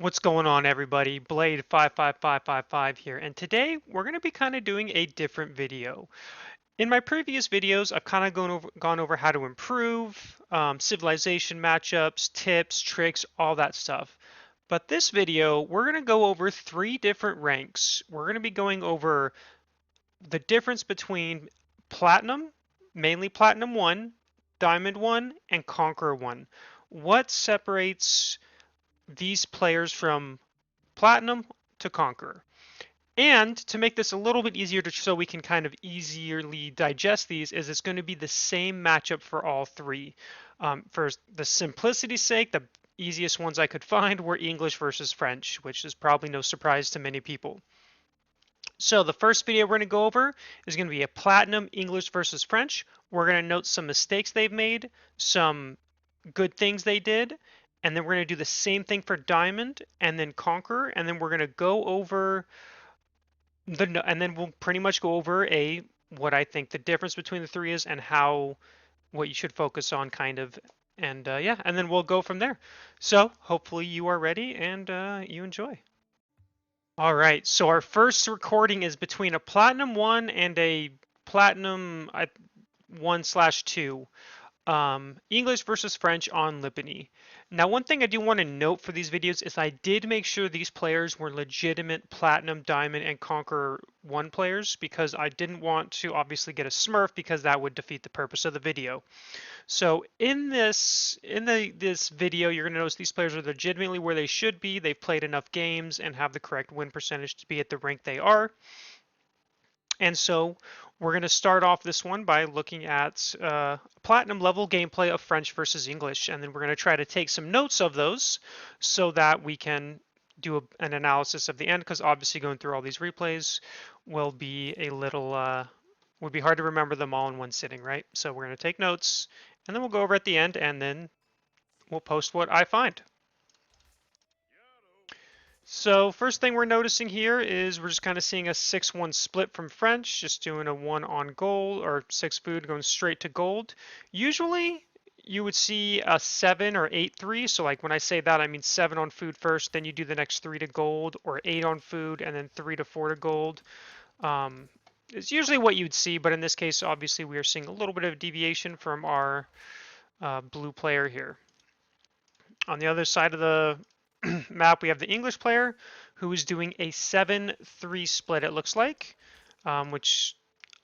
What's going on, everybody? Blade 55555 here, and today we're going to be kind of doing a different video. In my previous videos, I've kind of gone over how to improve, civilization matchups, tips, tricks, all that stuff. But this video, we're going to go over three different ranks. We're going to be going over the difference between Platinum, mainly Platinum 1, Diamond 1, and Conqueror 1. What separates these players from Platinum to Conqueror. And to make this a little bit easier so we can kind of easily digest these is it's going to be the same matchup for all three. For the simplicity's sake, the easiest ones I could find were English versus French, which is probably no surprise to many people. So the first video we're going to go over is going to be a Platinum English versus French. We're going to note some mistakes they've made, some good things they did, and then we're going to do the same thing for Diamond and then Conqueror, and then we're going to go over and then we'll pretty much go over what I think the difference between the three is and how what you should focus on kind of, and yeah, and then we'll go from there. So hopefully you are ready and you enjoy. All right, so our first recording is between a Platinum 1 and a Platinum 1/2. English versus French on Lipany. Now, one thing I do want to note for these videos is I did make sure these players were legitimate Platinum, Diamond, and Conqueror 1 players because I didn't want to obviously get a Smurf because that would defeat the purpose of the video. So in this video, you're going to notice these players are legitimately where they should be. They've played enough games and have the correct win percentage to be at the rank they are. And so we're going to start off this one by looking at platinum level gameplay of French versus English. And then we're going to try to take some notes of those so that we can do an analysis of the end, because obviously going through all these replays will be a little, would be hard to remember them all in one sitting, right? So we're going to take notes and then we'll go over at the end and then we'll post what I find. So first thing we're noticing here is we're just kind of seeing a 6-1 split from French, just doing a 1 on gold, or 6 food going straight to gold. Usually you would see a 7 or 8-3, so like when I say that I mean 7 on food first, then you do the next 3 to gold, or 8 on food and then 3 to 4 to gold. It's usually what you'd see, but in this case obviously we are seeing a little bit of deviation from our blue player here. On the other side of the map, we have the English player who is doing a 7-3 split, it looks like, which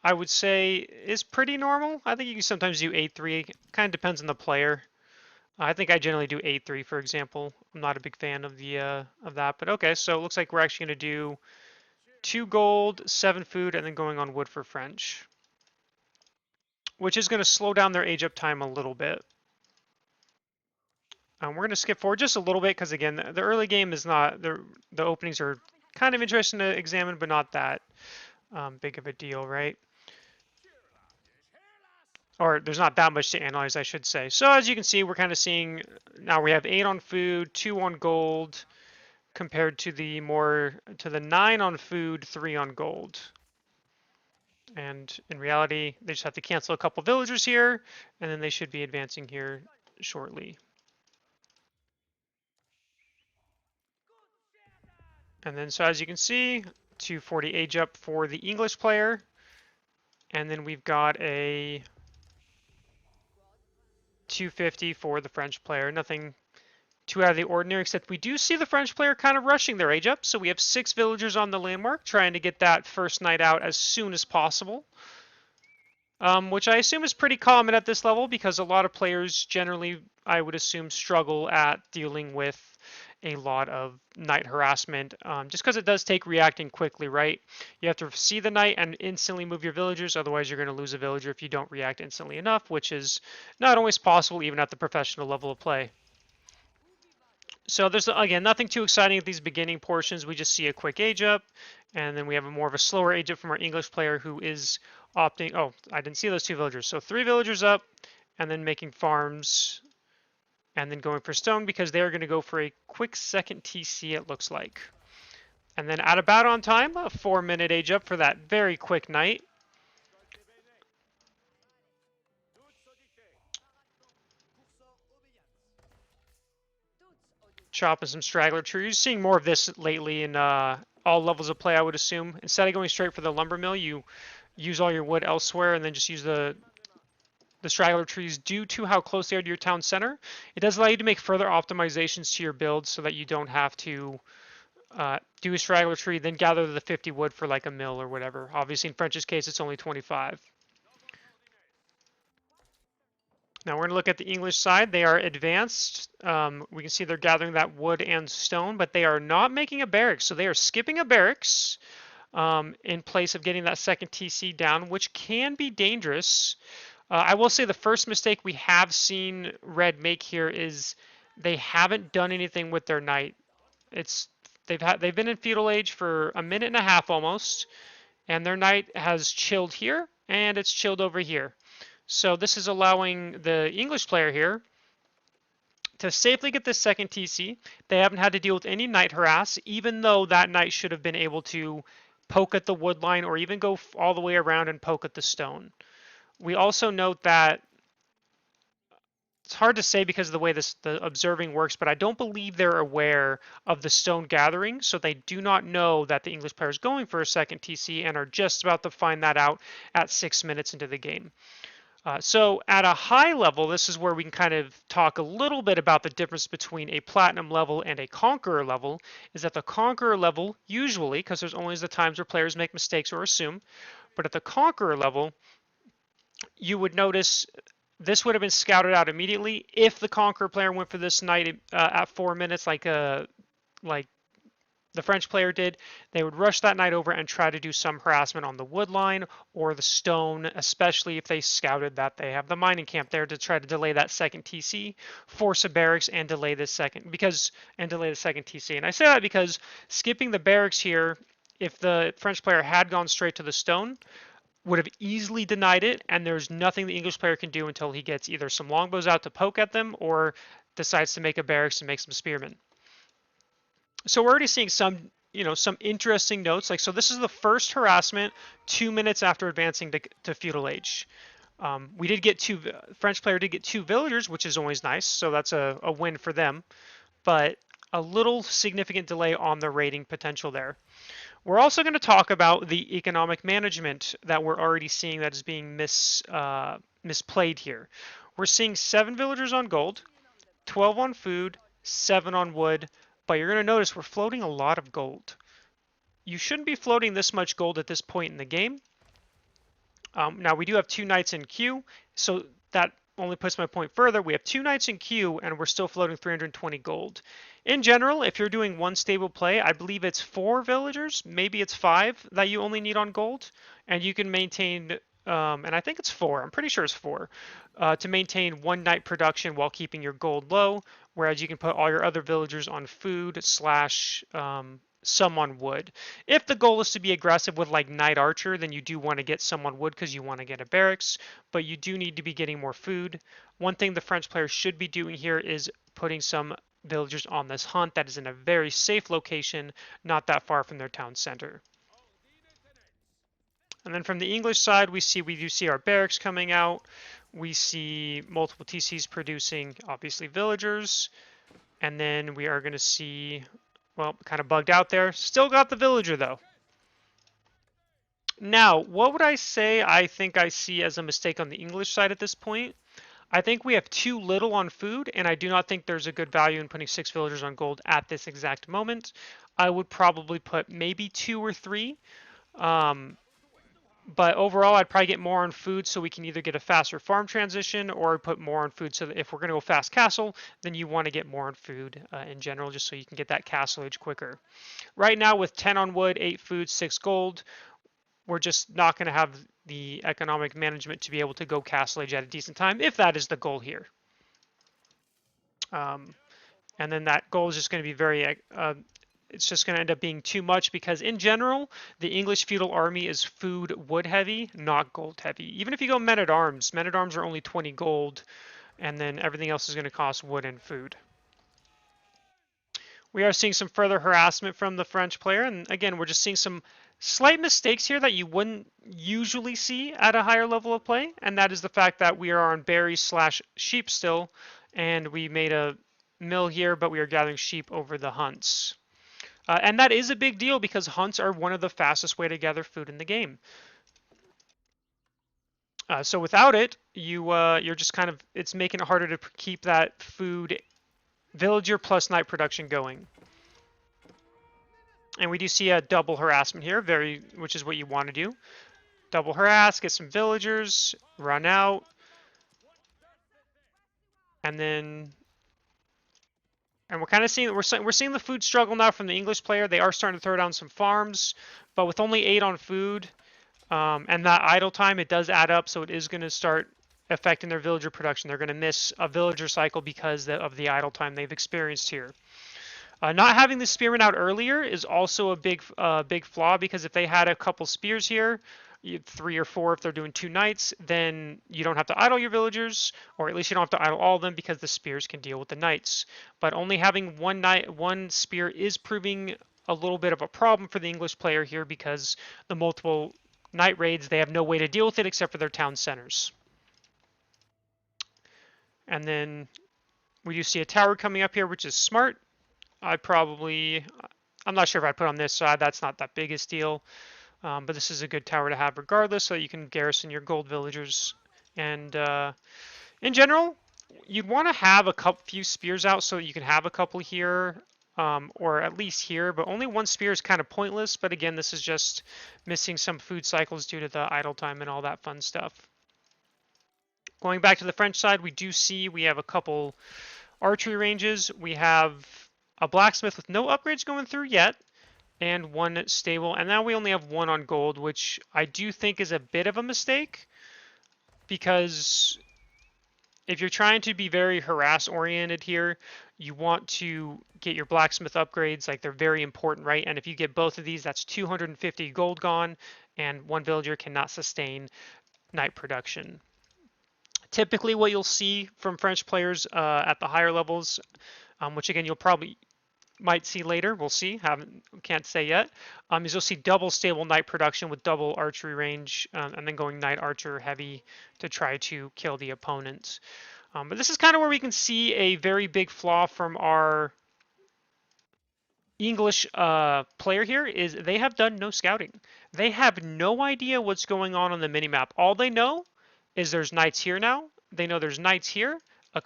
I would say is pretty normal. I think you can sometimes do 8-3. Kind of depends on the player. I think I generally do 8-3, for example. I'm not a big fan of the of that, but okay. So it looks like we're actually going to do 2 gold, 7 food, and then going on wood for French, which is going to slow down their age up time a little bit. We're going to skip forward just a little bit because, again, the early game is not, the openings are kind of interesting to examine, but not that big of a deal, right? Or there's not that much to analyze, I should say. So as you can see, we're kind of seeing now we have 8 on food, 2 on gold, compared to the 9 on food, 3 on gold. And in reality, they just have to cancel a couple villagers here, and then they should be advancing here shortly. And then, so as you can see, 240 age up for the English player. And then we've got a 250 for the French player. Nothing too out of the ordinary, except we do see the French player kind of rushing their age up. So we have 6 villagers on the landmark, trying to get that first night out as soon as possible. Which I assume is pretty common at this level because a lot of players generally, I would assume, struggle at dealing with a lot of knight harassment, just because it does take reacting quickly, right? You have to see the knight and instantly move your villagers, otherwise you're going to lose a villager if you don't react instantly enough, which is not always possible even at the professional level of play. So there's, again, nothing too exciting at these beginning portions. We just see a quick age up, and then we have a more of a slower age up from our English player who is opting, oh, I didn't see those 2 villagers. So 3 villagers up, and then making farms, and then going for stone because they're going to go for a quick second TC, it looks like. And then at about on time, a 4-minute age up for that very quick night. chopping some straggler trees. You're seeing more of this lately in all levels of play, I would assume. Instead of going straight for the lumber mill, you use all your wood elsewhere and then just use the straggler trees. Due to how close they are to your town center, it does allow you to make further optimizations to your build so that you don't have to do a straggler tree, then gather the 50 wood for like a mill or whatever. Obviously, in French's case, it's only 25. Now we're going to look at the English side. They are advanced. We can see they're gathering that wood and stone, but they are not making a barracks. So they are skipping a barracks in place of getting that second TC down, which can be dangerous. I will say the first mistake we have seen Red make here is they haven't done anything with their knight. It's they've been in feudal age for a minute and a half almost, and their knight has chilled here and it's chilled over here. So this is allowing the English player here to safely get this second TC. They haven't had to deal with any knight harass, even though that knight should have been able to poke at the wood line or even go all the way around and poke at the stone. We also note that it's hard to say because of the way the observing works, but I don't believe they're aware of the stone gathering, so they do not know that the English player is going for a second TC and are just about to find that out at 6 minutes into the game. So at a high level, this is where we can kind of talk a little bit about the difference between a platinum level and a conqueror level, is that the conqueror level, usually, because there's always the times where players make mistakes or assume, but at the conqueror level, you would notice this would have been scouted out immediately if the conqueror player went for this knight at 4 minutes like the French player did. They would rush that knight over and try to do some harassment on the wood line or the stone, especially if they scouted that they have the mining camp there to try to delay that second TC, force a barracks and delay the second TC. And I say that because skipping the barracks here, if the French player had gone straight to the stone, would have easily denied it, and there's nothing the English player can do until he gets either some longbows out to poke at them or decides to make a barracks and make some spearmen. So we're already seeing some interesting notes. So this is the first harassment 2 minutes after advancing to feudal age. We did get French player did get 2 villagers, which is always nice. So that's a win for them, but a little significant delay on the rating potential there. We're also going to talk about the economic management that we're already seeing that is being misplayed here. We're seeing 7 villagers on gold, 12 on food, 7 on wood, but you're going to notice we're floating a lot of gold. You shouldn't be floating this much gold at this point in the game. Now we do have 2 knights in queue, so that only puts my point further. We have 2 knights in queue and we're still floating 320 gold. In general, if you're doing one stable play, I believe it's 4 villagers, maybe it's 5 that you only need on gold, and you can maintain, and I think it's 4, I'm pretty sure it's 4, to maintain 1 knight production while keeping your gold low, whereas you can put all your other villagers on food slash some on wood. If the goal is to be aggressive with like Knight Archer, then you do want to get some on wood because you want to get a barracks, but you do need to be getting more food. One thing the French players should be doing here is putting some villagers on this hunt that is in a very safe location, not that far from their town center. And then from the English side, we do see our barracks coming out. We see multiple TCs producing, obviously, villagers. And then we are going to see, well, kind of bugged out there. Still got the villager, though. Now, what would I say I think I see as a mistake on the English side at this point? I think we have too little on food, and I do not think there's a good value in putting 6 villagers on gold at this exact moment. I would probably put maybe 2 or 3. But overall, I'd probably get more on food so we can either get a faster farm transition or put more on food so that if we're going to go fast castle, then you want to get more on food in general just so you can get that castle age quicker. Right now with 10 on wood, 8 food, 6 gold, we're just not going to have the economic management to be able to go castle age at a decent time if that is the goal here. And then that goal is just going to be very it's just going to end up being too much because in general, the English feudal army is food wood heavy, not gold heavy. Even if you go men-at-arms are only 20 gold, and then everything else is going to cost wood and food. We are seeing some further harassment from the French player, and again, we're just seeing some slight mistakes here that you wouldn't usually see at a higher level of play, and that is the fact that we are on berries slash sheep still, and we made a mill here, but we are gathering sheep over the hunts. And that is a big deal because hunts are one of the fastest way to gather food in the game. So without it, you're just kind of it's making it harder to keep that food villager plus night production going. And we do see a double harassment here, which is what you want to do. Double harass, get some villagers, run out, and then we're kind of seeing we're seeing the food struggle now from the English player. They are starting to throw down some farms, but with only 8 on food and that idle time, it does add up. So it is going to start affecting their villager production. They're going to miss a villager cycle because of the idle time they've experienced here. Not having the spearmen out earlier is also a big flaw because if they had a couple spears here, 3 or 4 if they're doing 2 knights, then you don't have to idle your villagers, or at least you don't have to idle all of them because the spears can deal with the knights. But only having one spear is proving a little bit of a problem for the English player here because the multiple knight raids, they have no way to deal with it except for their town centers. And then we do see a tower coming up here, which is smart. I'm not sure if I put on this side, that's not that biggest deal. But this is a good tower to have regardless, so you can garrison your gold villagers. And in general, you'd want to have few spears out so you can have a couple here, or at least here, but only one spear is kind of pointless. But again, this is just missing some food cycles due to the idle time and all that fun stuff. Going back to the French side, we have a couple archery ranges. We have a blacksmith with no upgrades going through yet, and 1 stable, and now we only have 1 on gold, which I do think is a bit of a mistake, because if you're trying to be very harass oriented here, you want to get your blacksmith upgrades, like they're very important, right? And if you get both of these, that's 250 gold gone, and 1 villager cannot sustain night production. Typically what you'll see from French players at the higher levels, which again you'll probably might see later, we'll see, can't say yet, is you'll see double stable knight production with double archery range, and then going knight archer heavy to try to kill the opponent. But this is kind of where we can see a very big flaw from our English player here is they have done no scouting. They have no idea what's going on the minimap. All they know is there's knights here now. They know there's knights here,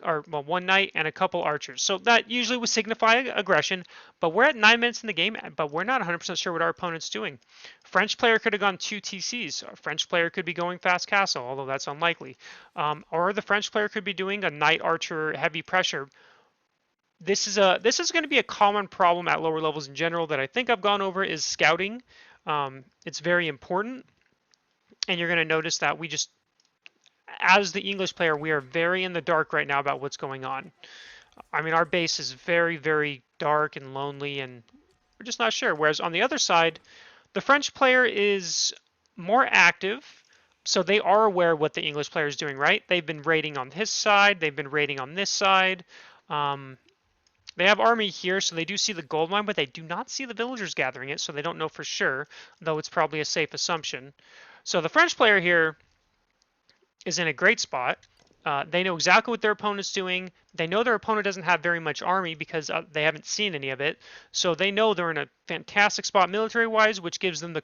or well, 1 knight and a couple archers. So that usually would signify aggression, but we're at 9 minutes in the game, but we're not 100% sure what our opponent's doing. French player could have gone 2 TCs. Our French player could be going fast castle, although that's unlikely. Or the French player could be doing a knight archer heavy pressure. This is going to be a common problem at lower levels in general that I think I've gone over is scouting. It's very important, and you're going to notice that as the English player, we are very in the dark right now about what's going on. I mean, our base is very, very dark and lonely, and we're just not sure. Whereas on the other side, the French player is more active, so they are aware of what the English player is doing, right? They've been raiding on his side, they've been raiding on this side. They have army here, so they do see the gold mine, but they do not see the villagers gathering it, so they don't know for sure, though it's probably a safe assumption. So the French player here is in a great spot. They know exactly what their opponent's doing. They know their opponent doesn't have very much army because they haven't seen any of it. So they know they're in a fantastic spot military-wise, which gives them the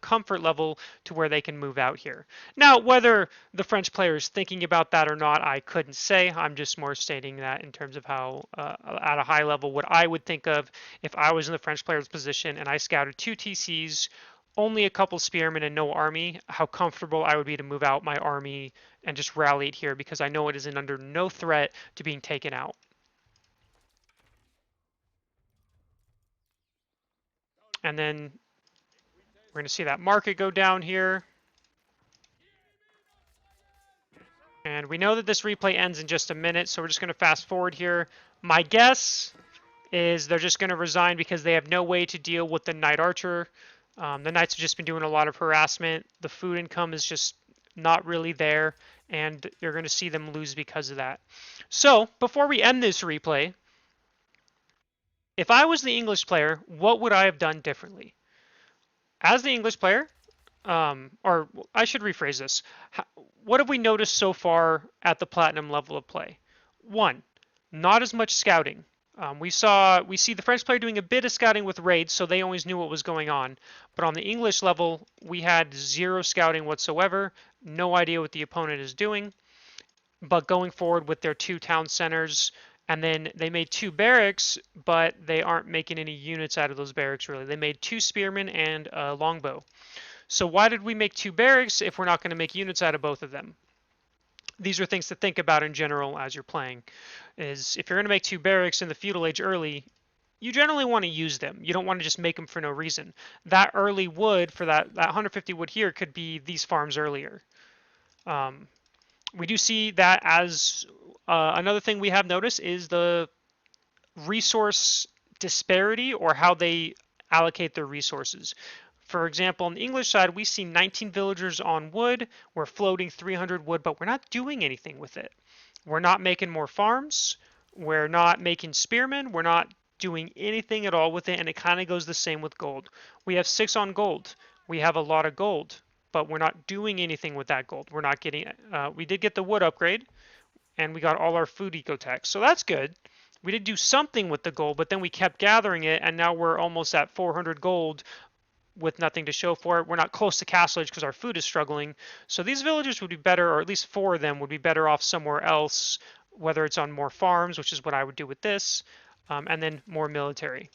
comfort level to where they can move out here. Now, whether the French player is thinking about that or not, I couldn't say. I'm just more stating that in terms of how, at a high level, what I would think of if I was in the French player's position and I scouted 2 TCs, only a couple spearmen and no army, how comfortable I would be to move out my army and just rally it here because I know it is under no threat to being taken out. And then we're going to see that market go down here. And we know that this replay ends in just a minute, so we're just going to fast forward here. My guess is they're just going to resign because they have no way to deal with the Knight Archer. The Knights have just been doing a lot of harassment. The food income is just not really there, and you're going to see them lose because of that. So, before we end this replay, if I was the English player, what would I have done differently? As the English player, or I should rephrase this. What have we noticed so far at the Platinum level of play? 1, not as much scouting. We see the French player doing a bit of scouting with raids, so they always knew what was going on. But on the English level, we had zero scouting whatsoever, no idea what the opponent is doing. But going forward with their two town centers, and then they made two barracks, but they aren't making any units out of those barracks really. They made two spearmen and a longbow. So why did we make two barracks if we're not going to make units out of both of them? These are things to think about in general as you're playing. Is if you're going to make two barracks in the feudal age early, you generally want to use them. You don't want to just make them for no reason. That early wood for that 150 wood here could be these farms earlier. Um, we do see that as another thing we have noticed is the resource disparity or how they allocate their resources. For example, on the English side, we see 19 villagers on wood. We're floating 300 wood, but we're not doing anything with it. We're not making more farms. We're not making spearmen. We're not doing anything at all with it, and it kind of goes the same with gold. We have 6 on gold. We have a lot of gold, but we're not doing anything with that gold. We're not getting. We did get the wood upgrade, and we got all our food ecotech, so that's good. We did do something with the gold, but then we kept gathering it, and now we're almost at 400 gold with nothing to show for it. We're not close to castle age because our food is struggling. So these villagers would be better, or at least 4 of them would be better off somewhere else, whether it's on more farms, which is what I would do with this, and then more military.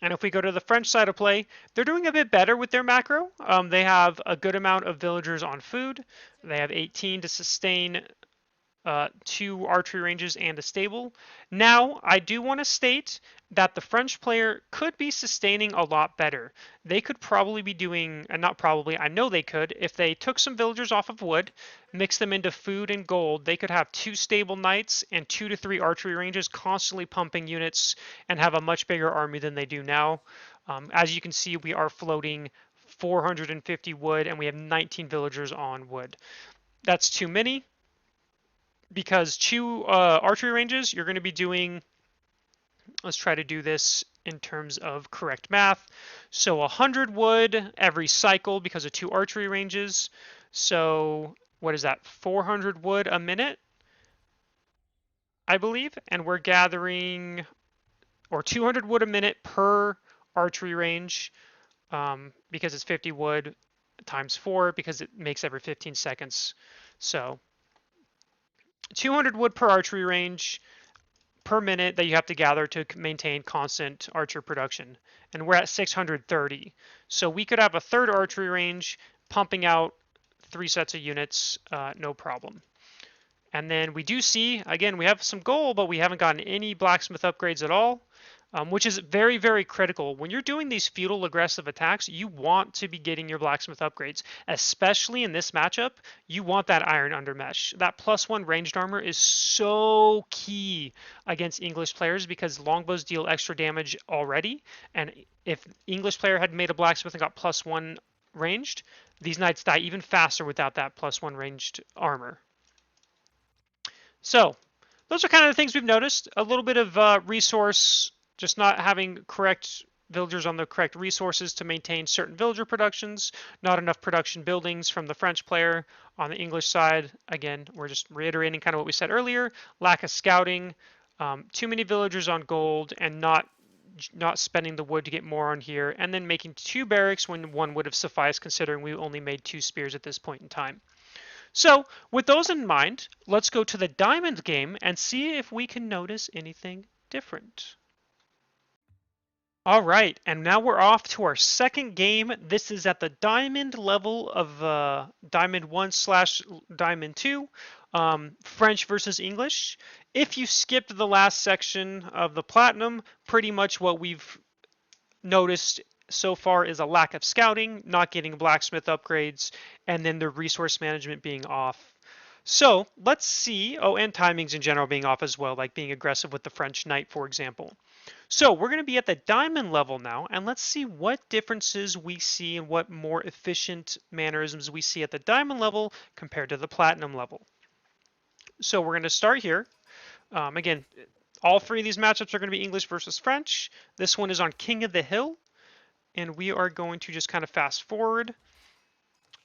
And if we go to the French side of play, they're doing a bit better with their macro. They have a good amount of villagers on food. They have 18 to sustain 2 archery ranges and a stable. Now, I do want to state that the French player could be sustaining a lot better. They could probably be doing, and not probably, I know they could, if they took some villagers off of wood, mixed them into food and gold, they could have 2 stable knights and 2 to 3 archery ranges constantly pumping units and have a much bigger army than they do now. As you can see, we are floating 450 wood and we have 19 villagers on wood. That's too many because 2 archery ranges, you're going to be doing, let's try to do this in terms of correct math. So 100 wood every cycle because of 2 archery ranges. So what is that? 400 wood a minute, I believe. And we're gathering, or 200 wood a minute per archery range because it's 50 wood times 4 because it makes every 15 seconds. So 200 wood per archery range per minute that you have to gather to maintain constant archer production. And we're at 630. So we could have a third archery range pumping out 3 sets of units, no problem. And then we do see, again, we have some gold, but we haven't gotten any blacksmith upgrades at all. Which is very, very critical. When you're doing these feudal aggressive attacks, you want to be getting your blacksmith upgrades, especially in this matchup. You want that iron undermesh. That +1 ranged armor is so key against English players because longbows deal extra damage already. And if English player had made a blacksmith and got +1 ranged, these knights die even faster without that +1 ranged armor. So those are kind of the things we've noticed. A little bit of resource, just not having correct villagers on the correct resources to maintain certain villager productions, not enough production buildings from the French player. On the English side, again, we're just reiterating kind of what we said earlier, lack of scouting, too many villagers on gold, and not spending the wood to get more on here, and then making 2 barracks when 1 would have sufficed considering we only made 2 spears at this point in time. So with those in mind, let's go to the diamond game and see if we can notice anything different. All right, and now we're off to our second game. This is at the diamond level of Diamond 1/Diamond 2, French versus English. If you skipped the last section of the platinum, pretty much what we've noticed so far is a lack of scouting, not getting blacksmith upgrades, and then the resource management being off. So let's see, oh, and timings in general being off as well, like being aggressive with the French knight, for example. So we're going to be at the diamond level now, and let's see what differences we see and what more efficient mannerisms we see at the diamond level compared to the platinum level. So we're going to start here. Again, all 3 of these matchups are going to be English versus French. This one is on King of the Hill, and we are going to just kind of fast forward.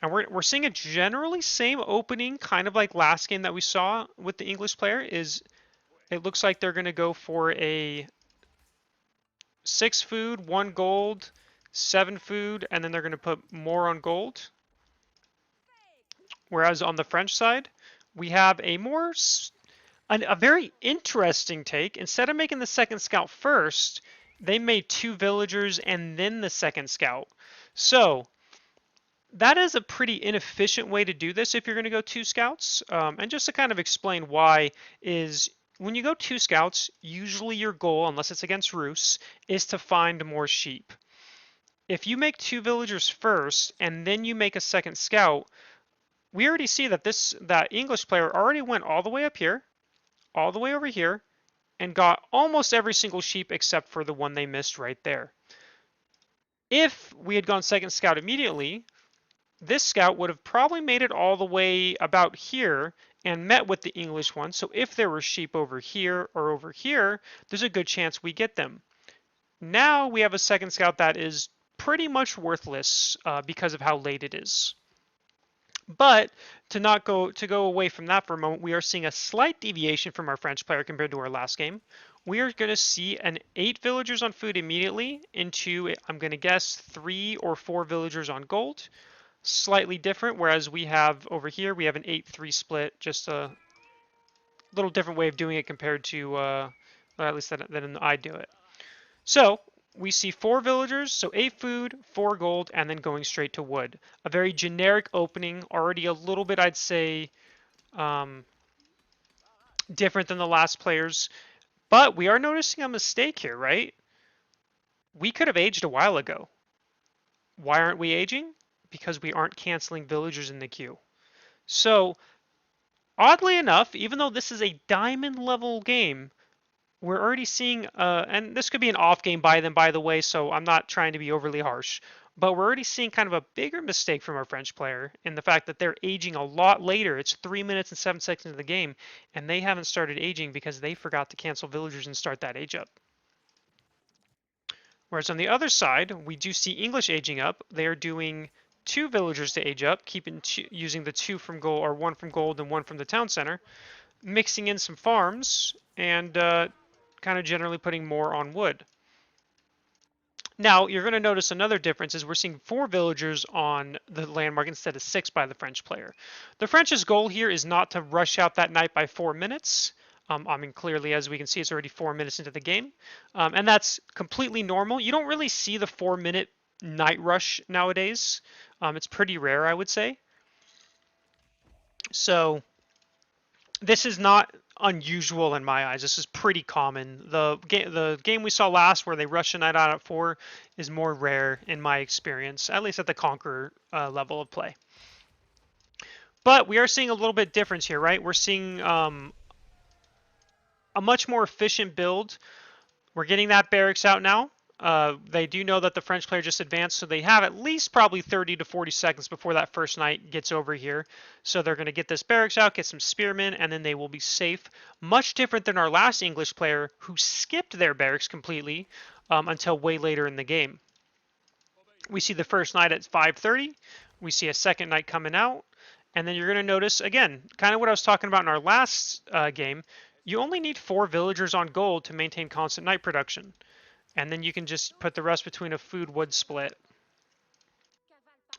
And we're seeing a generally same opening, kind of like last game that we saw with the English player, is It looks like they're going to go for a 6 food, 1 gold, 7 food, and then they're going to put more on gold. Whereas on the French side, we have a very interesting take. Instead of making the second scout first, they made 2 villagers and then the second scout. So that is a pretty inefficient way to do this if you're going to go 2 scouts. And just to kind of explain why is when you go 2 scouts, usually your goal, unless it's against Roos, is to find more sheep. If you make 2 villagers first and then you make a second scout, we already see that that English player already went all the way up here, all the way over here, and got almost every single sheep except for the one they missed right there. If we had gone second scout immediately, this scout would have probably made it all the way about here and met with the English one. So if there were sheep over here or over here, there's a good chance we get them. Now we have a second scout that is pretty much worthless because of how late it is. But to go away from that for a moment, we are seeing a slight deviation from our French player compared to our last game. We are going to see an 8 villagers on food immediately into, I'm going to guess, 3 or 4 villagers on gold. Slightly different, whereas we have over here, we have an 8-3 split, just a little different way of doing it compared to, well, at least than I do it. So we see 4 villagers, so 8 food, 4 gold, and then going straight to wood. A very generic opening, already a little bit, I'd say, different than the last players. But we are noticing a mistake here, right? We could have aged a while ago. Why aren't we aging? Because we aren't canceling villagers in the queue. So, oddly enough, even though this is a diamond level game, we're already seeing, and this could be an off game by them, by the way, so I'm not trying to be overly harsh, but we're already seeing kind of a bigger mistake from our French player in the fact that they're aging a lot later. It's 3 minutes and 7 seconds into the game, and they haven't started aging because they forgot to cancel villagers and start that age up. Whereas on the other side, we do see English aging up. They are doing 2 villagers to age up, using the 2 from gold, or 1 from gold and 1 from the town center, mixing in some farms, and kind of generally putting more on wood. Now, you're going to notice another difference is we're seeing 4 villagers on the landmark instead of 6 by the French player. The French's goal here is not to rush out that knight by 4 minutes. I mean, clearly, as we can see, it's already 4 minutes into the game. And that's completely normal. You don't really see the 4-minute knight rush nowadays. It's pretty rare, I would say. So this is not unusual in my eyes. This is pretty common. The game we saw last where they rushed a knight out at 4 is more rare in my experience, at least at the Conqueror level of play. But we are seeing a little bit difference here, right? We're seeing a much more efficient build. We're getting that barracks out now. They do know that the French player just advanced, so they have at least probably 30 to 40 seconds before that first knight gets over here. So they're going to get this barracks out, get some spearmen, and then they will be safe. Much different than our last English player who skipped their barracks completely until way later in the game. We see the first knight at 5:30. We see a second knight coming out. And then you're going to notice, again, kind of what I was talking about in our last game. You only need 4 villagers on gold to maintain constant knight production. And then you can just put the rest between a food wood split.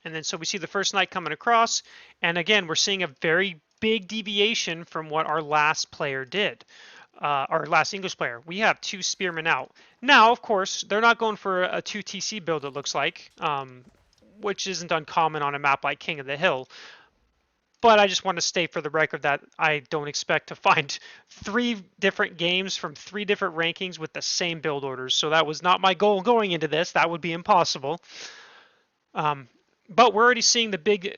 And then so we see the first knight coming across. And again, we're seeing a very big deviation from what our last player did. Our last English player. We have 2 spearmen out. Now, of course, they're not going for a 2 TC build, it looks like, which isn't uncommon on a map like King of the Hill. But I just want to state for the record that I don't expect to find 3 different games from 3 different rankings with the same build orders. So that was not my goal going into this. That would be impossible. But we're already seeing the big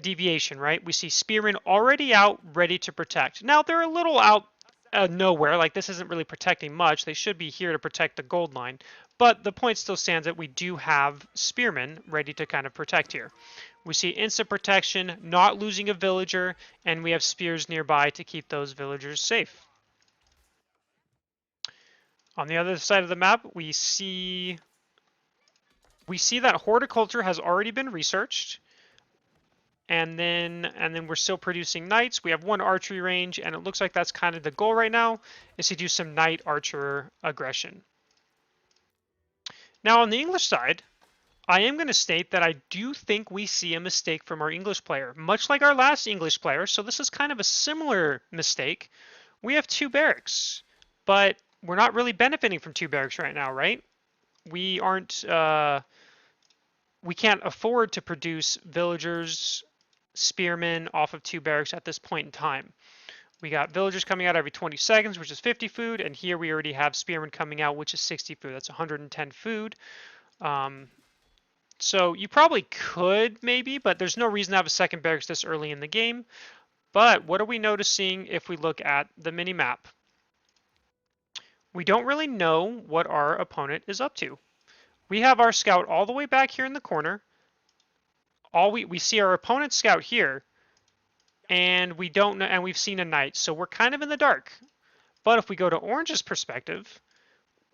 deviation, right? We see Spearmen already out, ready to protect. Now, they're a little out nowhere. Like, this isn't really protecting much. They should be here to protect the gold line. But the point still stands that we do have Spearmen ready to kind of protect here. We see instant protection, not losing a villager, and we have spears nearby to keep those villagers safe. On the other side of the map, we see that horticulture has already been researched. and then we're still producing knights. We have one archery range, and it looks like that's kind of the goal right now, is to do some knight archer aggression. Now on the English side, I am going to state that I do think we see a mistake from our English player, much like our last English player. So this is kind of a similar mistake. We have two barracks, but we're not really benefiting from two barracks right now, right? We aren't, we can't afford to produce villagers, spearmen off of two barracks at this point in time. We got villagers coming out every 20 seconds, which is 50 food, and here we already have spearmen coming out, which is 60 food. That's 110 food. So you probably could maybe, but there's no reason to have a second barracks this early in the game. But what are we noticing if we look at the mini map? We don't really know what our opponent is up to. We have our scout all the way back here in the corner. We see our opponent's scout here, and we don't know, and we've seen a knight, so we're kind of in the dark. But if we go to Orange's perspective,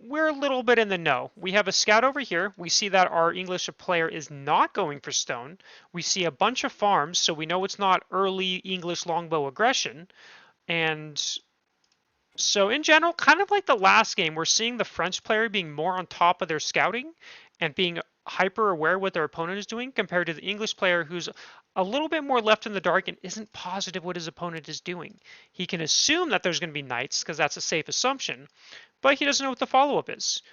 we're a little bit in the know. We have a scout over here. We see that our English player is not going for stone. We see a bunch of farms, so we know it's not early English longbow aggression. And so in general, kind of like the last game, we're seeing the French player being more on top of their scouting and being hyper aware what their opponent is doing compared to the English player who's a little bit more left in the dark and isn't positive what his opponent is doing. He can assume that there's going to be knights because that's a safe assumption, but he doesn't know what the follow-up is.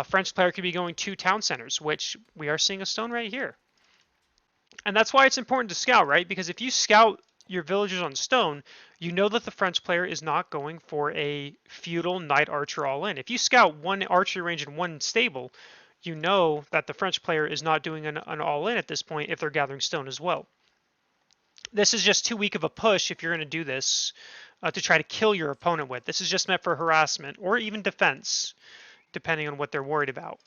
French player could be going to town centers, which we are seeing a stone right here. And that's why it's important to scout, right? Because if you scout your villagers on stone, you know that the French player is not going for a feudal knight archer all in. If you scout one archery range and one stable, you know that the French player is not doing an all in at this point if they're gathering stone as well. This is just too weak of a push if you're going to do this to try to kill your opponent with. This is just meant for harassment or even defense, depending on what they're worried about.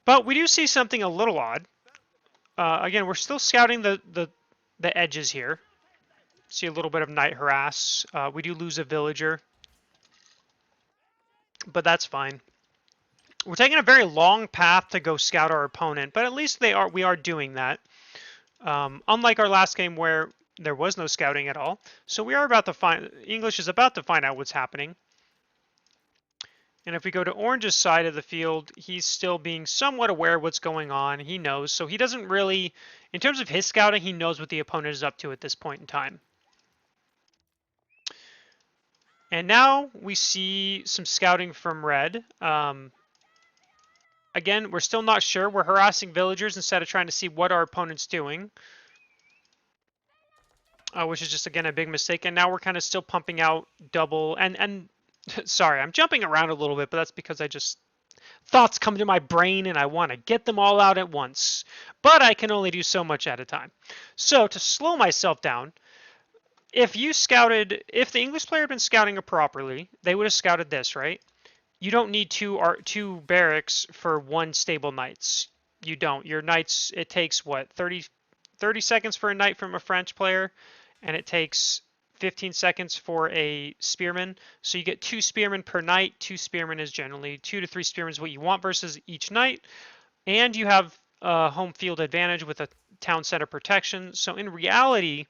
But we do see something a little odd. Again, we're still scouting the edges here. See a little bit of knight harass. We do lose a villager, but that's fine. We're taking a very long path to go scout our opponent, but at least we are doing that. Unlike our last game where there was no scouting at all. So we are about to English is about to find out what's happening. And if we go to Orange's side of the field, he's still being somewhat aware of what's going on. He knows. So he doesn't really, in terms of his scouting, he knows what the opponent is up to at this point in time. And now we see some scouting from Red. Again, we're still not sure. We're harassing villagers instead of trying to see what our opponent's doing. Which is just, again, a big mistake. And now we're kind of still pumping out double. And sorry, I'm jumping around a little bit, but that's because thoughts come to my brain and I want to get them all out at once. But I can only do so much at a time. So to slow myself down, if the English player had been scouting it properly, they would have scouted this, right? You don't need two barracks for one stable knights. You don't. Your knights, it takes what, 30 seconds for a knight from a French player, and it takes 15 seconds for a spearman. So you get 2 spearmen per knight. 2 spearmen is generally 2 to 3 spearmen is what you want versus each knight. And you have home field advantage with a town center protection. So in reality,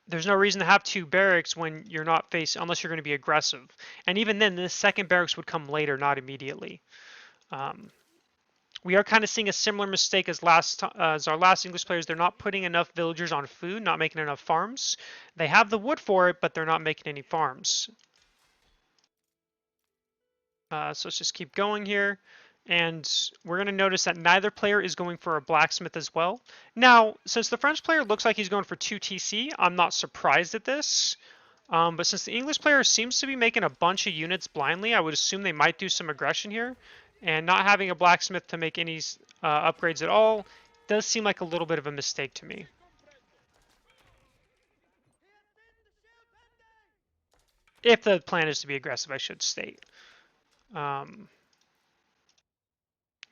there's no reason to have 2 barracks when you're not unless you're going to be aggressive. And even then, the second barracks would come later, not immediately. We are kind of seeing a similar mistake as our last English players. They're not putting enough villagers on food, not making enough farms. They have the wood for it, but they're not making any farms. So let's just keep going here. And we're going to notice that neither player is going for a blacksmith as well. Now, since the French player looks like he's going for 2 TC, I'm not surprised at this. But since the English player seems to be making a bunch of units blindly, I would assume they might do some aggression here. And not having a blacksmith to make any upgrades at all does seem like a little bit of a mistake to me. If the plan is to be aggressive, I should state.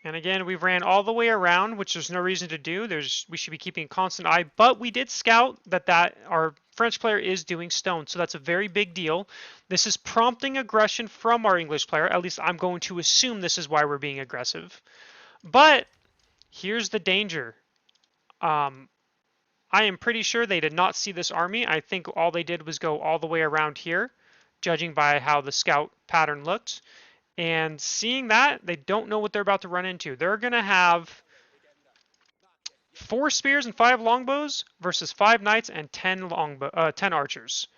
And again, we ran all the way around, which there's no reason to do. We should be keeping a constant eye, but we did scout that our French player is doing stone, so that's a very big deal. This is prompting aggression from our English player. At least I'm going to assume this is why we're being aggressive. But here's the danger. Um, I am pretty sure they did not see this army. I think all they did was go all the way around here, judging by how the scout pattern looked. And seeing that, they don't know what they're about to run into. They're going to have 4 spears and 5 longbows versus 5 knights and 10 archers.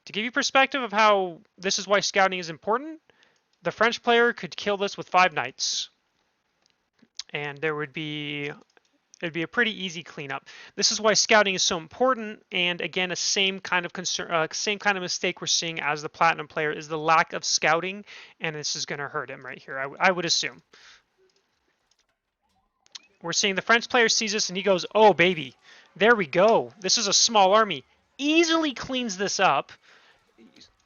To give you perspective of how this is why scouting is important, the French player could kill this with 5 knights, and it'd be a pretty easy cleanup. This is why scouting is so important, and again, a same kind of concern, same kind of mistake we're seeing as the platinum player is the lack of scouting, and this is going to hurt him right here. I would assume. We're seeing the French player sees this and he goes, "Oh baby, there we go. This is a small army." Easily cleans this up.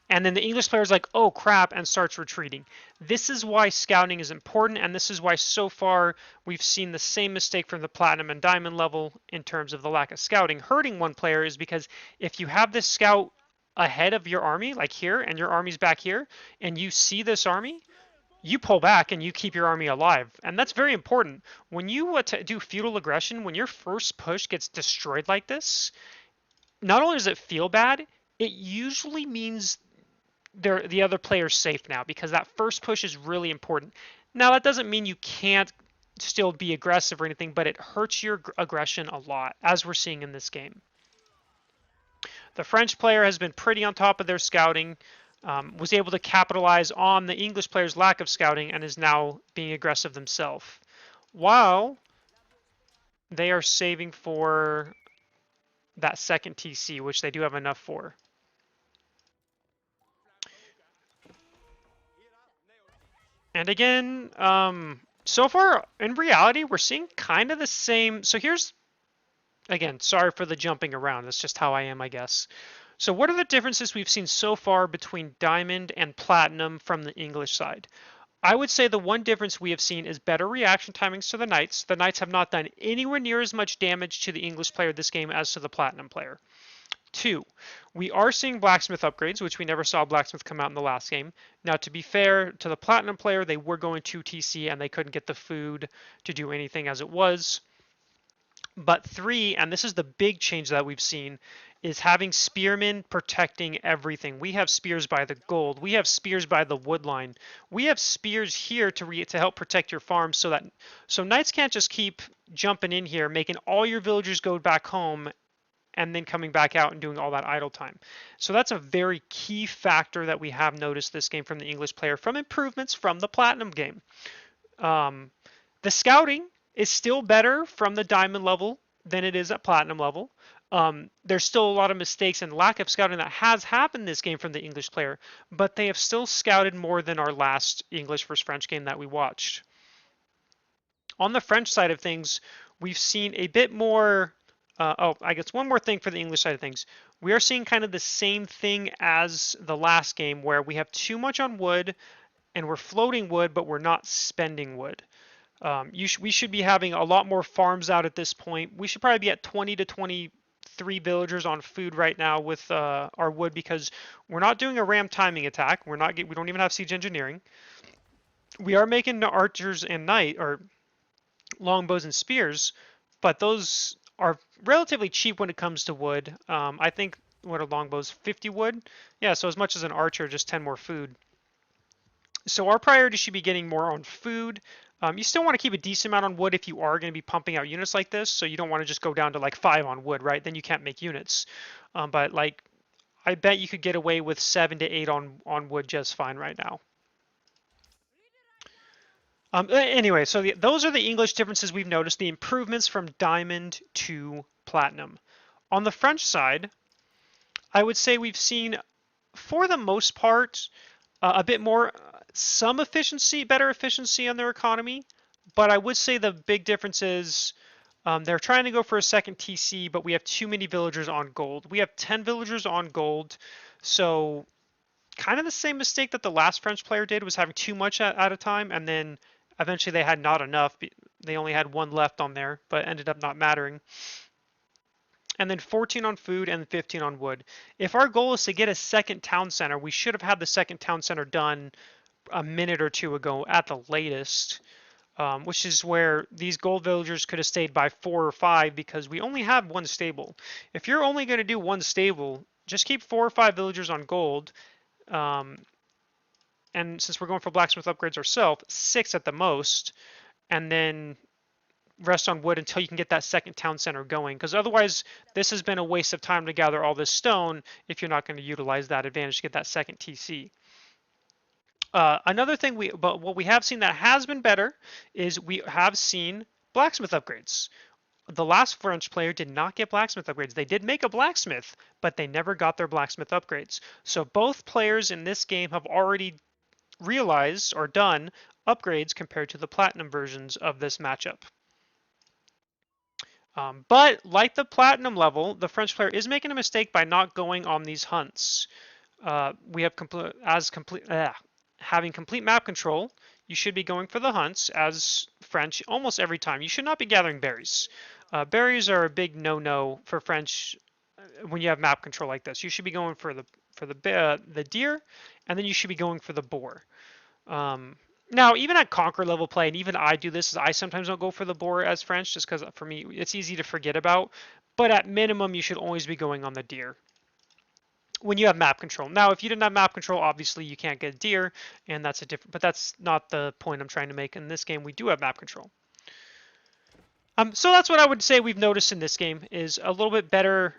And then the English player is like, "Oh crap," and starts retreating. This is why scouting is important, and this is why so far we've seen the same mistake from the platinum and diamond level in terms of the lack of scouting. Hurting one player is because if you have this scout ahead of your army, like here, and your army's back here, and you see this army, you pull back and you keep your army alive. And that's very important. When you do feudal aggression, when your first push gets destroyed like this, not only does it feel bad, it usually means the other player's safe now because that first push is really important. Now that doesn't mean you can't still be aggressive or anything, but it hurts your aggression a lot, as we're seeing in this game. The French player has been pretty on top of their scouting, was able to capitalize on the English player's lack of scouting, and is now being aggressive themselves. While they are saving for that second TC, which they do have enough for. And again, so far in reality, we're seeing kind of the same. So here's, again, sorry for the jumping around. That's just how I am, I guess. So what are the differences we've seen so far between diamond and platinum from the English side? I would say the one difference we have seen is better reaction timings to the knights. The knights have not done anywhere near as much damage to the English player this game as to the platinum player. 2, we are seeing blacksmith upgrades, which we never saw blacksmith come out in the last game. Now, to be fair to the platinum player, they were going 2 TC and they couldn't get the food to do anything as it was. But 3, and this is the big change that we've seen, is having spearmen protecting everything. We have spears by the gold. We have spears by the wood line. We have spears here to help protect your farm so knights can't just keep jumping in here, making all your villagers go back home and then coming back out and doing all that idle time. So that's a very key factor that we have noticed this game from the English player from improvements from the Platinum game. The scouting is still better from the Diamond level than it is at Platinum level. There's still a lot of mistakes and lack of scouting that has happened this game from the English player, but they have still scouted more than our last English versus French game that we watched. On the French side of things, we've seen a bit more I guess one more thing for the English side of things. We are seeing kind of the same thing as the last game where we have too much on wood and we're floating wood, but we're not spending wood. We should be having a lot more farms out at this point. We should probably be at 20 to 23 villagers on food right now with our wood because we're not doing a ram timing attack. We don't even have siege engineering. We are making archers and knight or longbows and spears, but those are relatively cheap when it comes to wood. I think what are longbows? 50 wood? Yeah, so as much as an archer, just 10 more food. So our priority should be getting more on food. You still want to keep a decent amount on wood if you are going to be pumping out units like this. So you don't want to just go down to like 5 on wood, right? Then you can't make units. But like, I bet you could get away with 7 to 8 on wood just fine right now. Anyway, so those are the English differences we've noticed, the improvements from diamond to platinum. On the French side, I would say we've seen, for the most part, a bit more, some efficiency, better efficiency on their economy. But I would say the big difference is they're trying to go for a second TC, but we have too many villagers on gold. We have 10 villagers on gold, so kind of the same mistake that the last French player did was having too much at a time, and then eventually they had not enough. They only had 1 left on there, but ended up not mattering. And then 14 on food and 15 on wood. If our goal is to get a second town center, we should have had the second town center done a minute or 2 ago at the latest. which is where these gold villagers could have stayed by 4 or 5 because we only have one stable. If you're only going to do one stable, just keep 4 or 5 villagers on gold. Um, and since we're going for blacksmith upgrades ourselves, 6 at the most, and then rest on wood until you can get that second town center going. Because otherwise, this has been a waste of time to gather all this stone if you're not going to utilize that advantage to get that second TC. Another thing but what we have seen that has been better is we have seen blacksmith upgrades. The last French player did not get blacksmith upgrades. They did make a blacksmith, but they never got their blacksmith upgrades. So both players in this game have already realized or done upgrades compared to the platinum versions of this matchup. But like the platinum level, the French player is making a mistake by not going on these hunts. We have having complete map control. You should be going for the hunts as French almost every time. You should not be gathering berries. Berries are a big no-no for French when you have map control like this. You should be going for the deer, and then you should be going for the boar. Now, even at Conqueror level play, and even I do this, is I sometimes don't go for the boar as French, just because for me it's easy to forget about. But at minimum, you should always be going on the deer when you have map control. Now, if you didn't have map control, obviously you can't get a deer, and that's a different. But that's not the point I'm trying to make. In this game, we do have map control. So that's what I would say we've noticed in this game is a little bit better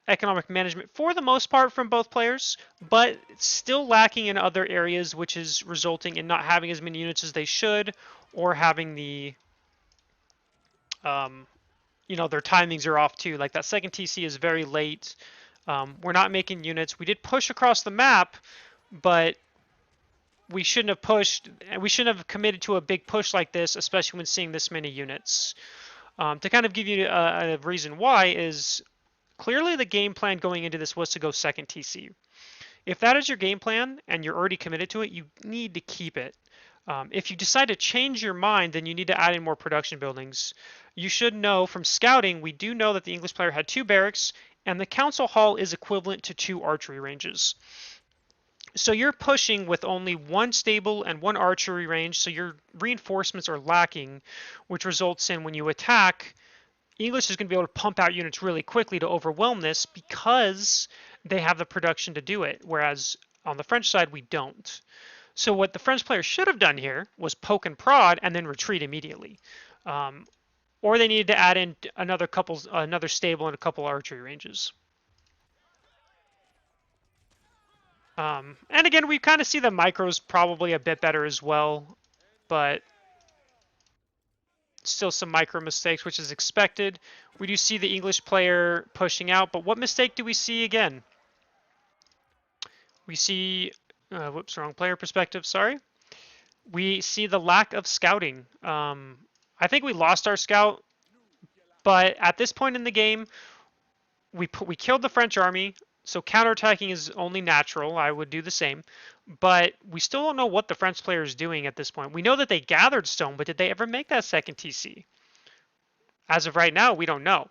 economic management for the most part from both players, but it's still lacking in other areas, which is resulting in not having as many units as they should, or having the, their timings are off too. Like that second TC is very late. We're not making units. We did push across the map, but we shouldn't have pushed. We shouldn't have committed to a big push like this, especially when seeing this many units. To kind of give you a reason why is clearly the game plan going into this was to go second TC. If that is your game plan and you're already committed to it, you need to keep it. If you decide to change your mind, then you need to add in more production buildings. You should know from scouting, we do know that the English player had 2 barracks, and the council hall is equivalent to 2 archery ranges. So you're pushing with only 1 stable and 1 archery range, so your reinforcements are lacking, which results in when you attack, English is going to be able to pump out units really quickly to overwhelm this because they have the production to do it, whereas on the French side, we don't. So what the French player should have done here was poke and prod and then retreat immediately. Or they needed to add in another stable and a couple archery ranges. And again, we kind of see the micros probably a bit better as well, but still some micro mistakes, which is expected. We do see the English player pushing out, but what mistake do we see again? We see, whoops, wrong player perspective, sorry. We see the lack of scouting. I think we lost our scout, but at this point in the game, we killed the French army, so counterattacking is only natural. I would do the same, but we still don't know what the French player is doing at this point. We know that they gathered stone, but did they ever make that second TC? As of right now, we don't know.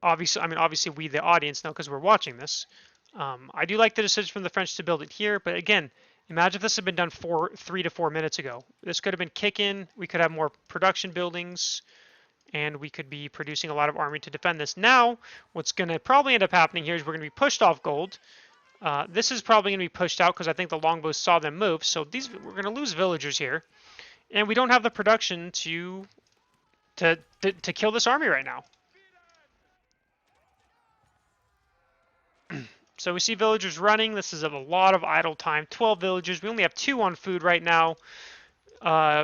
Obviously we, the audience, know because we're watching this. I do like the decision from the French to build it here, but again, imagine if this had been done 3 to 4 minutes ago. This could have been kick-in. We could have more production buildings, and we could be producing a lot of army to defend this. Now, what's going to probably end up happening here is we're going to be pushed off gold. This is probably going to be pushed out because I think the longbows saw them move. So we're going to lose villagers here, and we don't have the production to kill this army right now. So we see villagers running. This is a lot of idle time. 12 villagers. We only have 2 on food right now.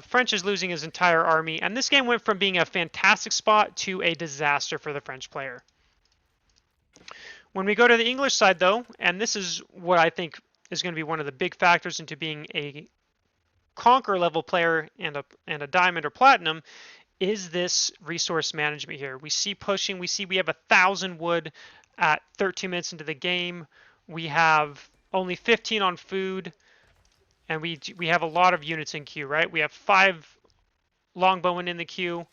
French is losing his entire army. And this game went from being a fantastic spot to a disaster for the French player. When we go to the English side, though, and this is what I think is going to be one of the big factors into being a Conqueror level player and a diamond or platinum, is this resource management here. We see pushing. We see we have 1,000 wood at 13 minutes into the game. We have only 15 on food, and we have a lot of units in queue, right? We have 5 longbowmen in the queue,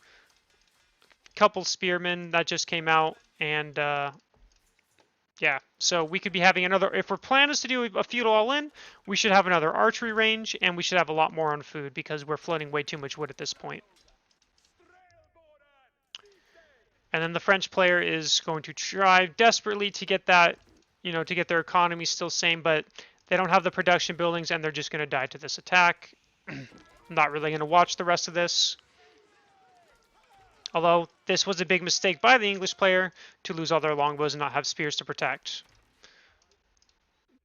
couple spearmen that just came out, and Yeah, so we could be having another, if our plan is to do a feudal all-in, we should have another archery range, and we should have a lot more on food because we're floating way too much wood at this point. And then the French player is going to try desperately to get that, to get their economy still same, but they don't have the production buildings and they're just going to die to this attack. I'm not really going to watch the rest of this. Although this was a big mistake by the English player to lose all their longbows and not have spears to protect.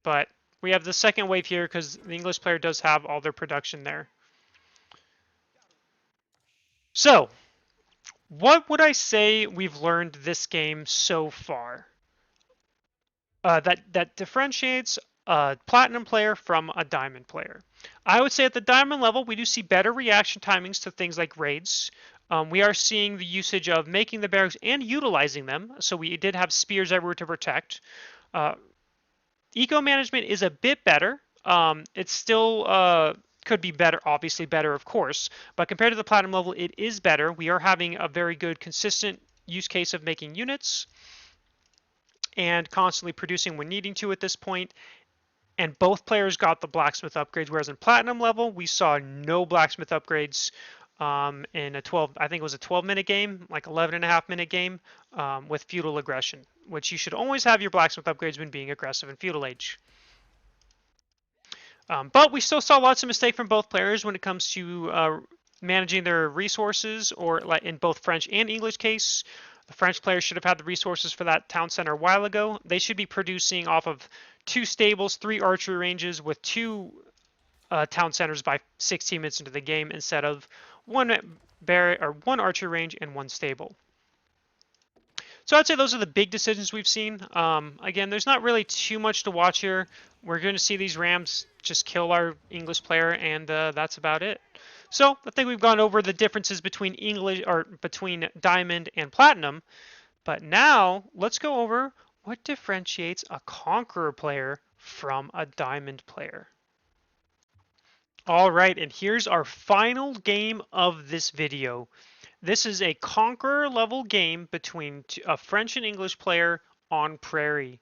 But we have the second wave here because the English player does have all their production there. So, what would I say we've learned this game so far? That differentiates a platinum player from a diamond player. I would say at the diamond level, we do see better reaction timings to things like raids. We are seeing the usage of making the barracks and utilizing them. So we did have spears everywhere to protect. Eco management is a bit better. It's still could be better, obviously better, of course. But compared to the platinum level, it is better. We are having a very good, consistent use case of making units and constantly producing when needing to at this point. And both players got the blacksmith upgrades, whereas in platinum level, we saw no blacksmith upgrades in a 12, I think it was a 12-minute game, like 11.5-minute game with feudal aggression, which you should always have your blacksmith upgrades when being aggressive in feudal age. But we still saw lots of mistakes from both players when it comes to managing their resources, or like in both French and English case. The French players should have had the resources for that town center a while ago. They should be producing off of 2 stables, 3 archery ranges with 2 town centers by 16 minutes into the game instead of 1 archery range and 1 stable. So I'd say those are the big decisions we've seen. Again, there's not really too much to watch here. We're going to see these Rams just kill our English player, and that's about it. So I think we've gone over the differences between between Diamond and Platinum. But now let's go over what differentiates a Conqueror player from a Diamond player. All right, and here's our final game of this video. This is a Conqueror level game between a French and English player on Prairie.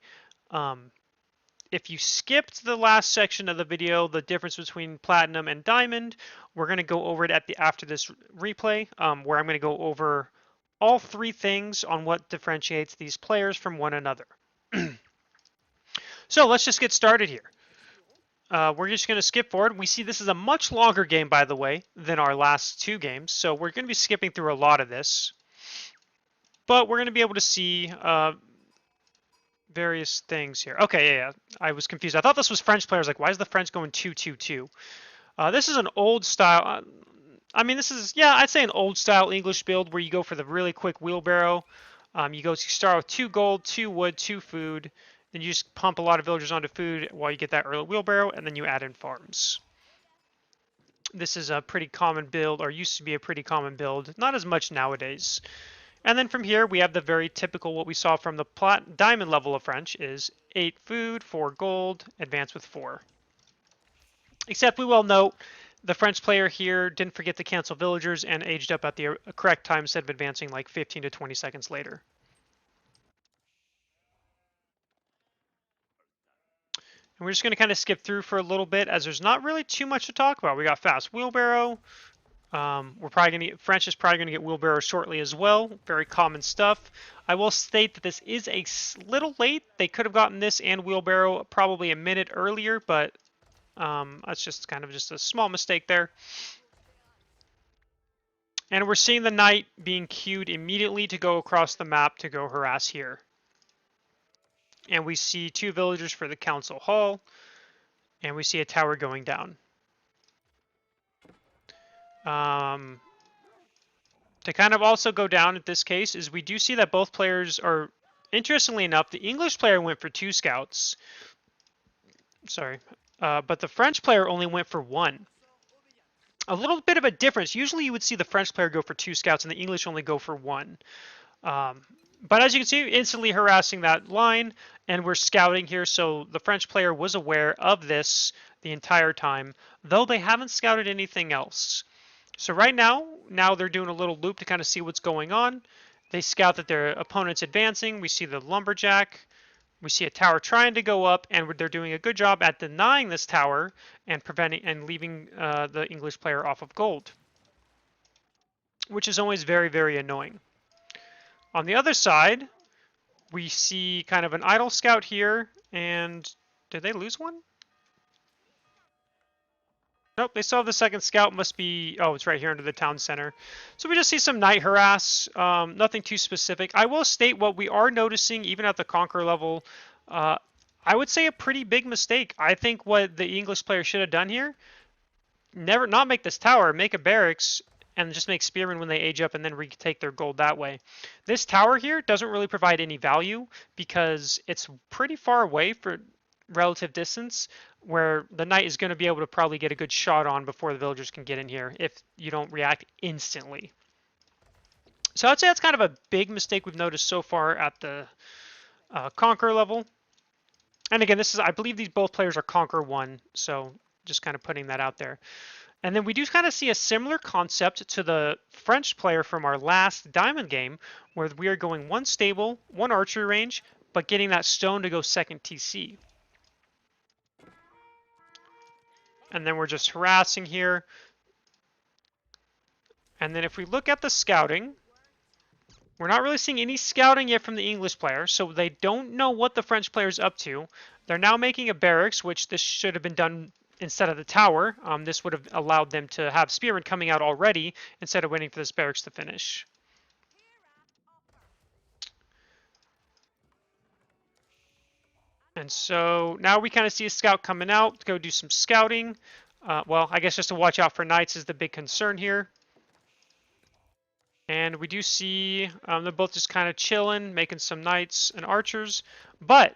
If you skipped the last section of the video, the difference between Platinum and Diamond, we're going to go over it after this replay, where I'm going to go over all 3 things on what differentiates these players from one another. So let's just get started here. We're just going to skip forward. We see this is a much longer game, by the way, than our last 2 games. So we're going to be skipping through a lot of this. But we're going to be able to see various things here. Okay, yeah, I was confused. I thought this was French players. Like, why is the French going 2-2-2? This is an old style. I mean, this is, yeah, I'd say an old style English build where you go for the really quick wheelbarrow. You start with 2 gold, 2 wood, 2 food. Then you just pump a lot of villagers onto food while you get that early wheelbarrow, and then you add in farms. This is a pretty common build, or used to be a pretty common build. Not as much nowadays. And then from here, we have the very typical, what we saw from the diamond level of French is 8 food, 4 gold, advance with 4. Except we will note, the French player here didn't forget to cancel villagers and aged up at the correct time instead of advancing like 15 to 20 seconds later. And we're just going to kind of skip through for a little bit as there's not really too much to talk about. We got fast wheelbarrow. We're probably going to get, French is probably going to get wheelbarrow shortly as well. Very common stuff. I will state that this is a little late. They could have gotten this and wheelbarrow probably a minute earlier, but that's just kind of just a small mistake there. And we're seeing the knight being queued immediately to go across the map to go harass here. And we see 2 villagers for the council hall, and we see a tower going down. To kind of also go down at this case is we do see that both players are, interestingly enough, the English player went for 2 scouts. Sorry. But the French player only went for 1. A little bit of a difference. Usually you would see the French player go for 2 scouts and the English only go for 1. But as you can see, instantly harassing that line, and we're scouting here, so the French player was aware of this the entire time, though they haven't scouted anything else. So right now they're doing a little loop to kind of see what's going on. They scout that their opponent's advancing. We see the lumberjack. We see a tower trying to go up, and they're doing a good job at denying this tower and preventing and leaving the English player off of gold, which is always very, very annoying. On the other side, we see kind of an idle scout here, and did they lose one? Nope, they still have the second scout. Must be, oh, it's right here under the town center. So we just see some night harass, nothing too specific. I will state what we are noticing, even at the Conqueror level, uh, I would say a pretty big mistake. I think what the English player should have done here, never not make this tower, make a barracks, and just make spearmen when they age up and then retake their gold that way. This tower here doesn't really provide any value because it's pretty far away for relative distance, where the knight is going to be able to probably get a good shot on before the villagers can get in here if you don't react instantly. So I'd say that's kind of a big mistake we've noticed so far at the Conqueror level. And again, this is, I believe these both players are Conqueror 1, so just kind of putting that out there. And then we do kind of see a similar concept to the French player from our last diamond game, where we are going one stable, one archery range, but getting that stone to go second TC. And then we're just harassing here. And then if we look at the scouting, we're not really seeing any scouting yet from the English player, so they don't know what the French player is up to. They're now making a barracks, which this should have been done instead of the tower. This would have allowed them to have spearmen coming out already instead of waiting for this barracks to finish. And so now we kind of see a scout coming out to go do some scouting. Well, I guess just to watch out for knights is the big concern here. And we do see they're both just kind of chilling, making some knights and archers. But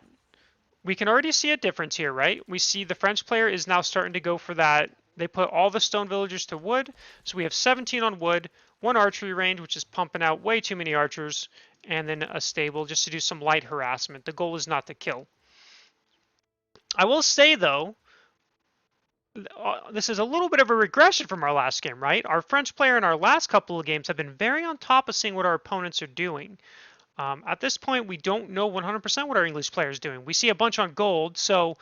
we can already see a difference here, right? We see the French player is now starting to go for that. They put all the stone villagers to wood. So we have 17 on wood, one archery range, which is pumping out way too many archers, and then a stable just to do some light harassment. The goal is not to kill. I will say, though, this is a little bit of a regression from our last game, right? Our French player in our last couple of games have been very on top of seeing what our opponents are doing. At this point, we don't know 100% what our English player is doing. We see a bunch on gold, so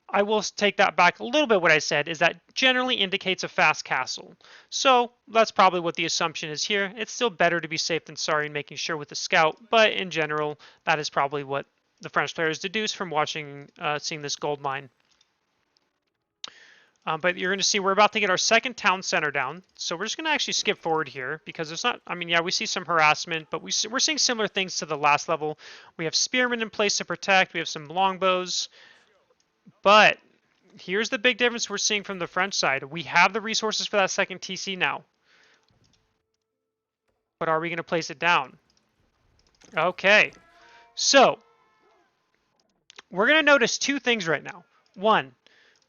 I will take that back a little bit. What I said is that generally indicates a fast castle. So that's probably what the assumption is here. It's still better to be safe than sorry in making sure with the scout, but in general, that is probably what the French player has deduced from watching, seeing this gold mine. But you're going to see we're about to get our second town center down. So we're just going to actually skip forward here because there's not, I mean, yeah, we see some harassment, but we're seeing similar things to the last level. We have spearmen in place to protect. We have some longbows. But here's the big difference we're seeing from the French side. We have the resources for that second TC now. But are we going to place it down? Okay. So we're going to notice two things right now. One,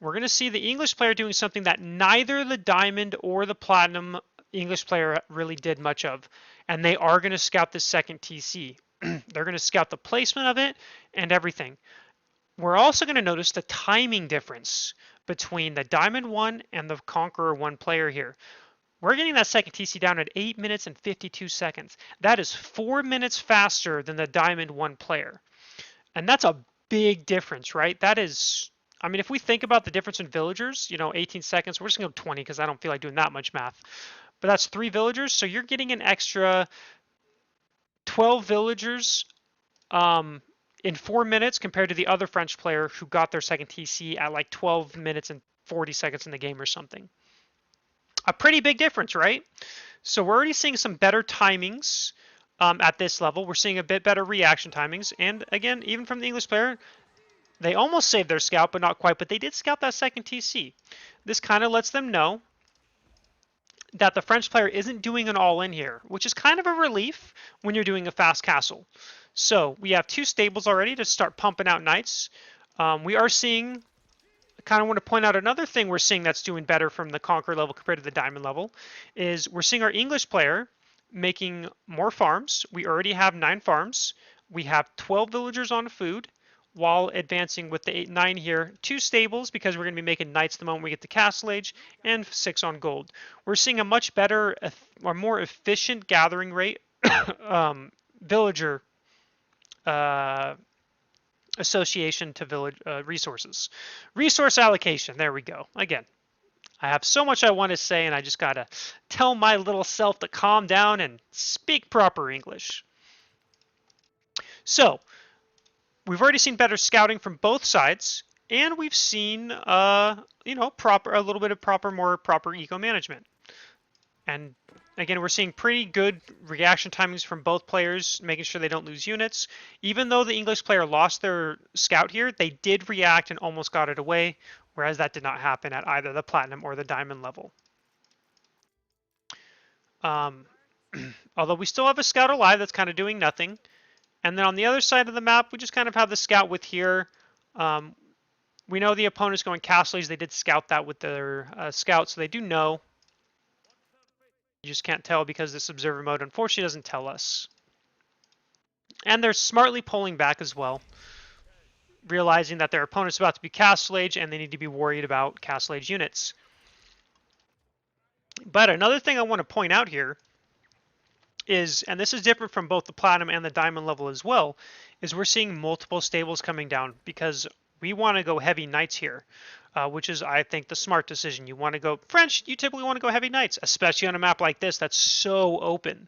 we're going to see the English player doing something that neither the diamond or the platinum English player really did much of. And they are going to scout the second TC. They're going to scout the placement of it and everything. We're also going to notice the timing difference between the diamond 1 and the Conqueror 1 player here. We're getting that second TC down at 8 minutes and 52 seconds. That is 4 minutes faster than the diamond 1 player. And that's a big difference, right? That is, I mean, if we think about the difference in villagers, 18 seconds, we're just going to go 20 because I don't feel like doing that much math. But that's 3 villagers, so you're getting an extra 12 villagers in 4 minutes compared to the other French player who got their second TC at like 12 minutes and 40 seconds in the game or something. A pretty big difference, right? So we're already seeing some better timings at this level. We're seeing a bit better reaction timings. And again, even from the English player, they almost saved their scout, but not quite. But they did scout that second TC. This kind of lets them know that the French player isn't doing an all-in here, which is kind of a relief when you're doing a fast castle. So we have 2 stables already to start pumping out knights. We are seeing, I kind of want to point out another thing we're seeing that's doing better from the Conqueror level compared to the Diamond level, is we're seeing our English player making more farms. We already have 9 farms. We have 12 villagers on food, while advancing with the 9 here, 2 stables because we're going to be making knights the moment we get to Castle Age, and 6 on gold. We're seeing a much better or more efficient gathering rate, villager association to village resources. Resource allocation, there we go. Again, I have so much I want to say, and I just gotta tell my little self to calm down and speak proper English. So, we've already seen better scouting from both sides, and we've seen, a little bit of more proper eco management. And again, we're seeing pretty good reaction timings from both players, making sure they don't lose units. Even though the English player lost their scout here, they did react and almost got it away, whereas that did not happen at either the platinum or the diamond level. Um, although we still have a scout alive that's kind of doing nothing. And then on the other side of the map, we just kind of have the scout with here. Um, we know the opponent's going castle age. They did scout that with their scout, so they do know. You just can't tell because this observer mode unfortunately doesn't tell us. And they're smartly pulling back as well, realizing that their opponent's about to be castle age and they need to be worried about castle age units. But another thing I want to point out here is, and this is different from both the platinum and the diamond level as well, is we're seeing multiple stables coming down because we want to go heavy knights here, which is, I think, the smart decision. You want to go French, you typically want to go heavy knights, especially on a map like this that's so open.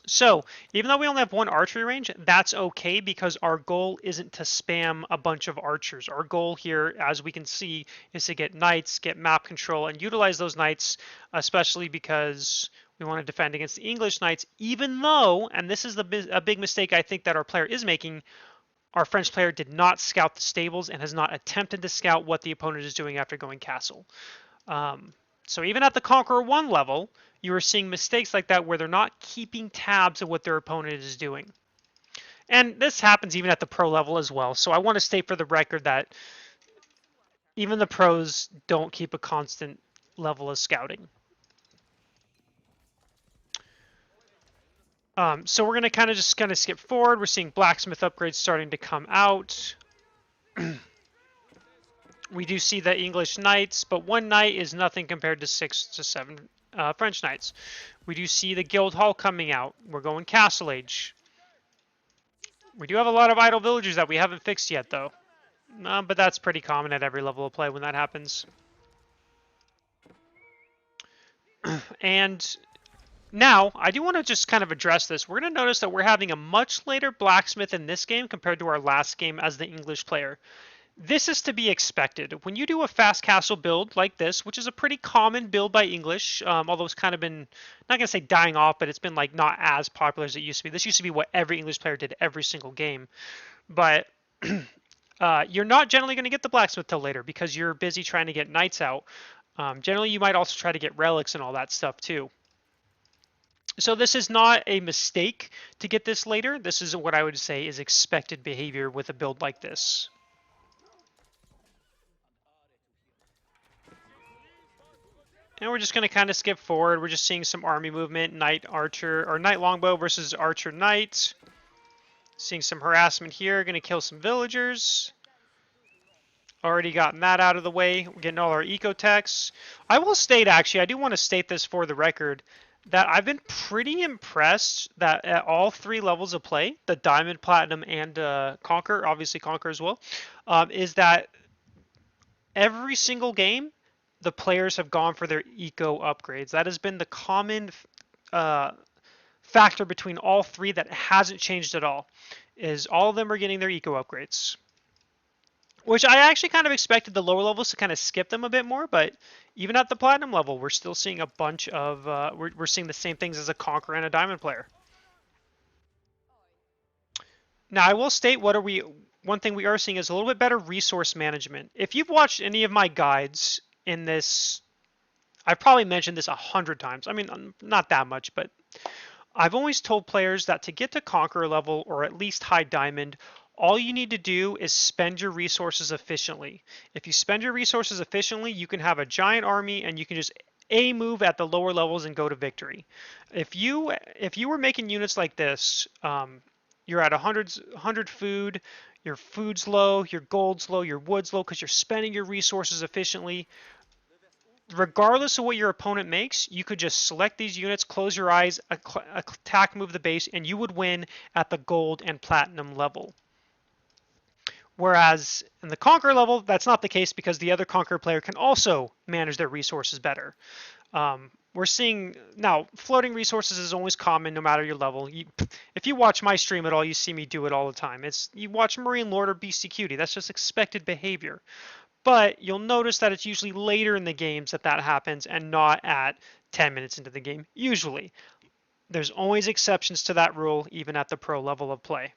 So even though we only have one archery range, that's okay because our goal isn't to spam a bunch of archers. Our goal here, as we can see, is to get knights, get map control, and utilize those knights, especially because we want to defend against the English knights, even though, and this is a big mistake I think that our player is making, our French player did not scout the stables and has not attempted to scout what the opponent is doing after going castle. So even at the Conqueror 1 level, you are seeing mistakes like that where they're not keeping tabs of what their opponent is doing. And this happens even at the pro level as well. So I want to state for the record that even the pros don't keep a constant level of scouting. So we're going to just skip forward. We're seeing blacksmith upgrades starting to come out. We do see the English knights, but one knight is nothing compared to 6 to 7 French knights. We do see the guild hall coming out. We're going castle age. We do have a lot of idle villagers that we haven't fixed yet, though. But that's pretty common at every level of play when that happens. And now, I do want to just kind of address this. We're going to notice that we're having a much later blacksmith in this game compared to our last game as the English player. This is to be expected. When you do a fast castle build like this, which is a pretty common build by English, although it's kind of been, not going to say dying off, but it's been like not as popular as it used to be. This used to be what every English player did every single game. But you're not generally going to get the blacksmith till later because you're busy trying to get knights out. Generally, you might also try to get relics and all that stuff too. So this is not a mistake to get this later. This is what I would say is expected behavior with a build like this. And we're just going to kind of skip forward. We're just seeing some army movement, knight archer or knight longbow versus archer knight. Seeing some harassment here. Going to kill some villagers. Already gotten that out of the way. We're getting all our eco techs. I will state, actually, I do want to state this for the record, that I've been pretty impressed that at all 3 levels of play, the Diamond, Platinum, and Conqueror, obviously Conqueror as well, is that every single game, the players have gone for their eco upgrades. That has been the common factor between all 3 that hasn't changed at all, is all of them are getting their eco upgrades. Which I actually kind of expected the lower levels to kind of skip them a bit more, but even at the platinum level, we're still seeing a bunch of, we're seeing the same things as a Conqueror and a Diamond player. Now, I will state one thing we are seeing is a little bit better resource management. If you've watched any of my guides in this, I've probably mentioned this 100 times. I mean, not that much, but I've always told players that to get to Conqueror level or at least high Diamond, all you need to do is spend your resources efficiently. If you spend your resources efficiently, you can have a giant army and you can just move at the lower levels and go to victory. If you were making units like this, you're at 100 food, your food's low, your gold's low, your wood's low because you're spending your resources efficiently. Regardless of what your opponent makes, you could just select these units, close your eyes, attack, move the base, and you would win at the gold and platinum level. Whereas in the Conqueror level, that's not the case because the other Conqueror player can also manage their resources better. We're seeing now floating resources is always common no matter your level. If you watch my stream at all, you see me do it all the time. It's you watch Marine Lord or Beastie Cutie. That's just expected behavior. But you'll notice that it's usually later in the games that that happens and not at 10 minutes into the game. Usually. There's always exceptions to that rule, even at the pro level of play.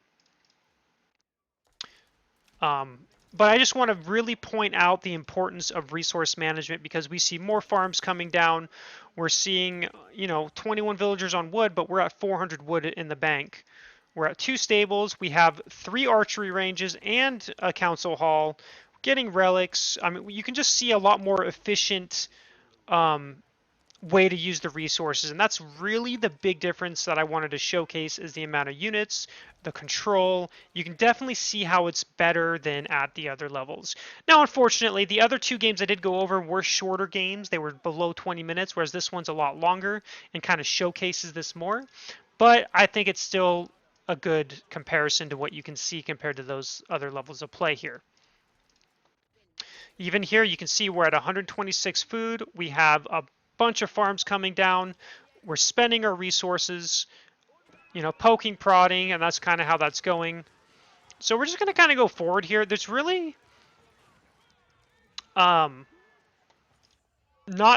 But I just want to really point out the importance of resource management because we see more farms coming down. We're seeing, 21 villagers on wood, but we're at 400 wood in the bank. We're at 2 stables. We have 3 archery ranges and a council hall. Getting relics. I mean, you can just see a lot more efficient way to use the resources, and that's really the big difference that I wanted to showcase is the amount of units, the control. You can definitely see how it's better than at the other levels. Now, unfortunately, the other 2 games I did go over were shorter games. They were below 20 minutes, whereas this one's a lot longer and kind of showcases this more. But I think it's still a good comparison to what you can see compared to those other levels of play here. Even here, you can see we're at 126 food. We have a bunch of farms coming down. We're spending our resources, poking, prodding, and that's kind of how that's going. So we're just going to kind of go forward here. There's really not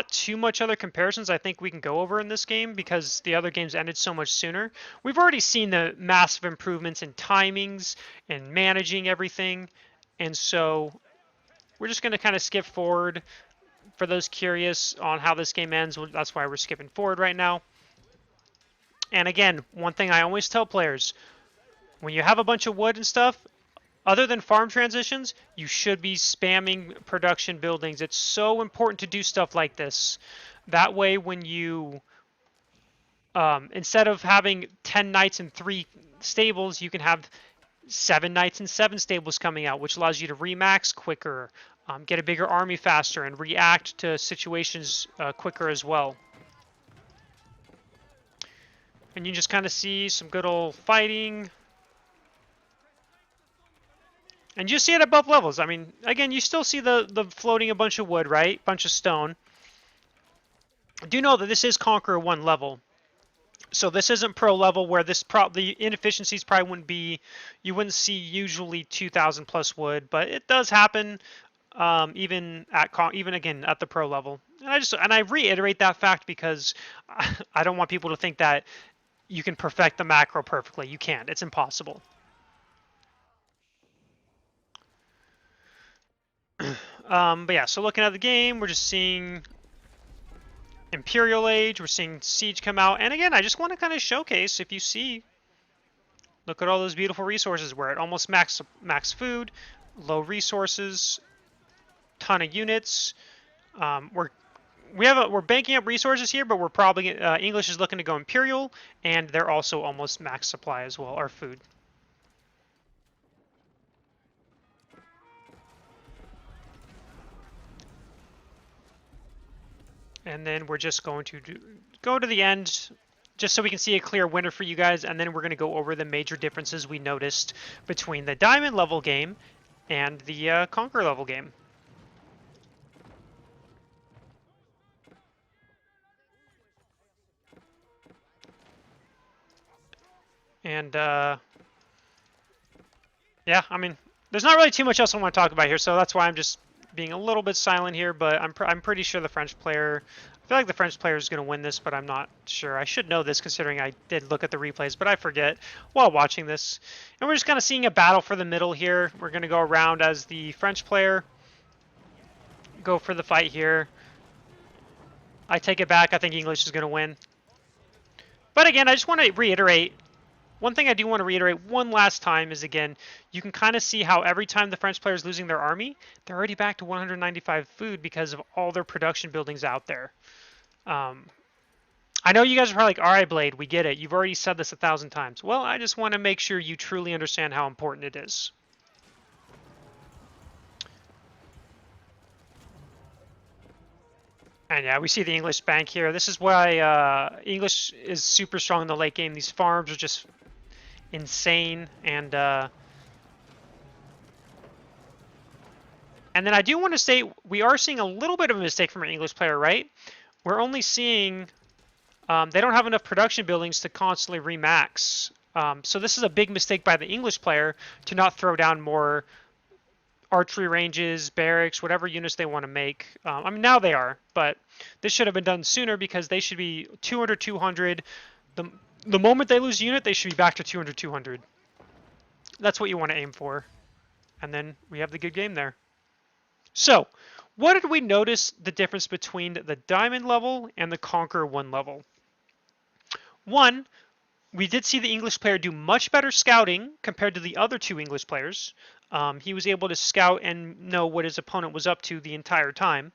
too much other comparisons I think we can go over in this game because the other games ended so much sooner. We've already seen the massive improvements in timings and managing everything. And so we're just going to kind of skip forward. For those curious on how this game ends, that's why we're skipping forward right now. And again, one thing I always tell players, when you have a bunch of wood and stuff, other than farm transitions, you should be spamming production buildings. It's so important to do stuff like this. That way when you, instead of having 10 knights and 3 stables, you can have 7 knights and 7 stables coming out, which allows you to remax quicker, get a bigger army faster, and react to situations quicker as well. And you just kind of see some good old fighting. And you see it above levels. I mean, again, you still see the floating a bunch of wood, right? Bunch of stone. Do know that this is Conqueror 1 level. So this isn't pro level where the inefficiencies probably wouldn't be, you wouldn't see usually 2,000 plus wood, but it does happen even again at the pro level. And I reiterate that fact because I don't want people to think that you can perfect the macro perfectly. You can't. It's impossible. But yeah, so looking at the game, we're just seeing Imperial Age, we're seeing Siege come out, and again, I just want to kind of showcase, if you see, look at all those beautiful resources. We're at almost max food, low resources, ton of units. We're banking up resources here, but we're probably English is looking to go Imperial, and they're also almost max supply as well, our food. And then we're just going to go to the end just so we can see a clear winner for you guys, and then we're going to go over the major differences we noticed between the Diamond level game and the Conqueror level game. And yeah, I mean, there's not really too much else I want to talk about here, so that's why I'm just being a little bit silent here, but I'm pretty sure the French player, I feel like the French player is going to win this, but I'm not sure. I should know this considering I did look at the replays, but I forget while watching this. And we're just kind of seeing a battle for the middle here. We're going to go around as the French player, go for the fight here. I take it back. I think English is going to win. But again, I just want to reiterate, one thing I do want to reiterate one last time is, again, you can kind of see how every time the French player is losing their army, they're already back to 195 food because of all their production buildings out there. I know you guys are probably like, all right, Blade, we get it. You've already said this 1,000 times. Well, I just want to make sure you truly understand how important it is. And yeah, we see the English bank here. This is why English is super strong in the late game. These farms are just insane, and And then I do want to say we are seeing a little bit of a mistake from our English player, right? We're only seeing they don't have enough production buildings to constantly remax. So this is a big mistake by the English player to not throw down more archery ranges, barracks, whatever units they want to make. I mean, now they are, but this should have been done sooner because they should be 200, 200. The, the moment they lose a unit, they should be back to 200, 200. That's what you want to aim for. And then we have the good game there. So, what did we notice the difference between the Diamond level and the Conqueror 1 level? One, we did see the English player do much better scouting compared to the other two English players. He was able to scout and know what his opponent was up to the entire time.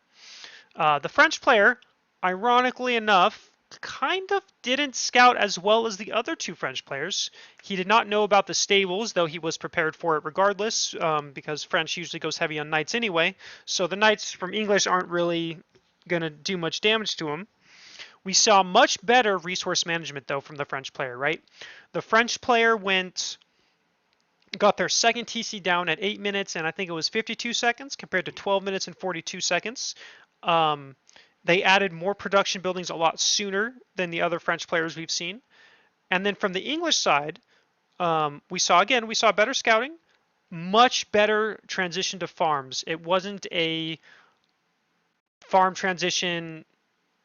The French player, ironically enough, kind of didn't scout as well as the other two French players. He did not know about the stables, though he was prepared for it regardless, because French usually goes heavy on knights anyway. So the knights from English aren't really going to do much damage to him. We saw much better resource management, though, from the French player, right? The French player got their second TC down at 8 minutes, and I think it was 52 seconds compared to 12 minutes and 42 seconds. They added more production buildings a lot sooner than the other French players we've seen. And then from the English side, we saw better scouting, much better transition to farms. It wasn't a farm transition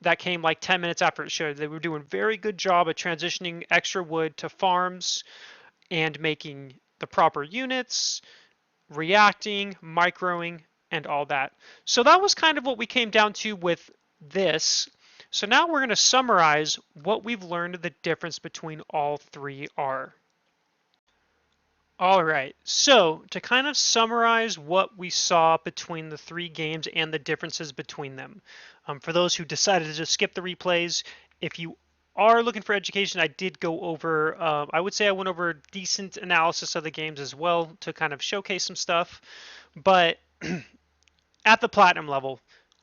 that came like 10 minutes after it should. They were doing a very good job at transitioning extra wood to farms and making the proper units, reacting, microing, and all that. So that was kind of what we came down to with this. So now we're going to summarize what we've learned the difference between all three are. All right, so to kind of summarize what we saw between the three games and the differences between them. For those who decided to just skip the replays, if you are looking for education, I did go over, I would say I went over a decent analysis of the games as well to kind of showcase some stuff. But at the Platinum level,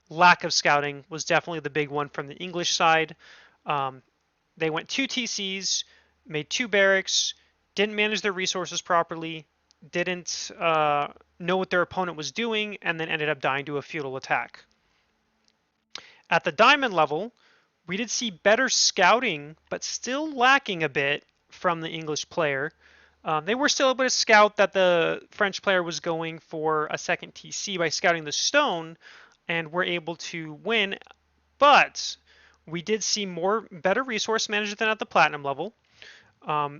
lack of scouting was definitely the big one from the English side. They went 2 TCs, made 2 barracks, didn't manage their resources properly, didn't know what their opponent was doing, and then ended up dying to a feudal attack. At the Diamond level, we did see better scouting, but still lacking a bit from the English player. They were still able to scout that the French player was going for a second TC by scouting the stone, and were able to win, but we did see better resource management than at the Platinum level.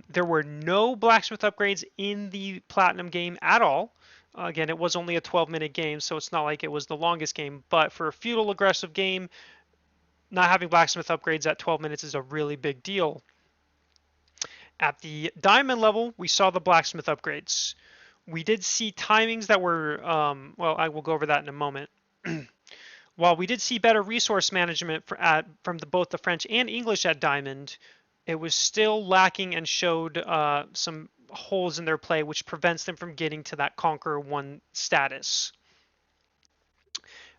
There were no blacksmith upgrades in the Platinum game at all. Again, it was only a 12-minute game, so it's not like it was the longest game. But for a feudal aggressive game, not having blacksmith upgrades at 12 minutes is a really big deal. At the Diamond level, we saw the blacksmith upgrades. We did see timings that were, well, I will go over that in a moment. While we did see better resource management from both the French and English at Diamond, it was still lacking and showed some holes in their play, which prevents them from getting to that Conqueror 1 status.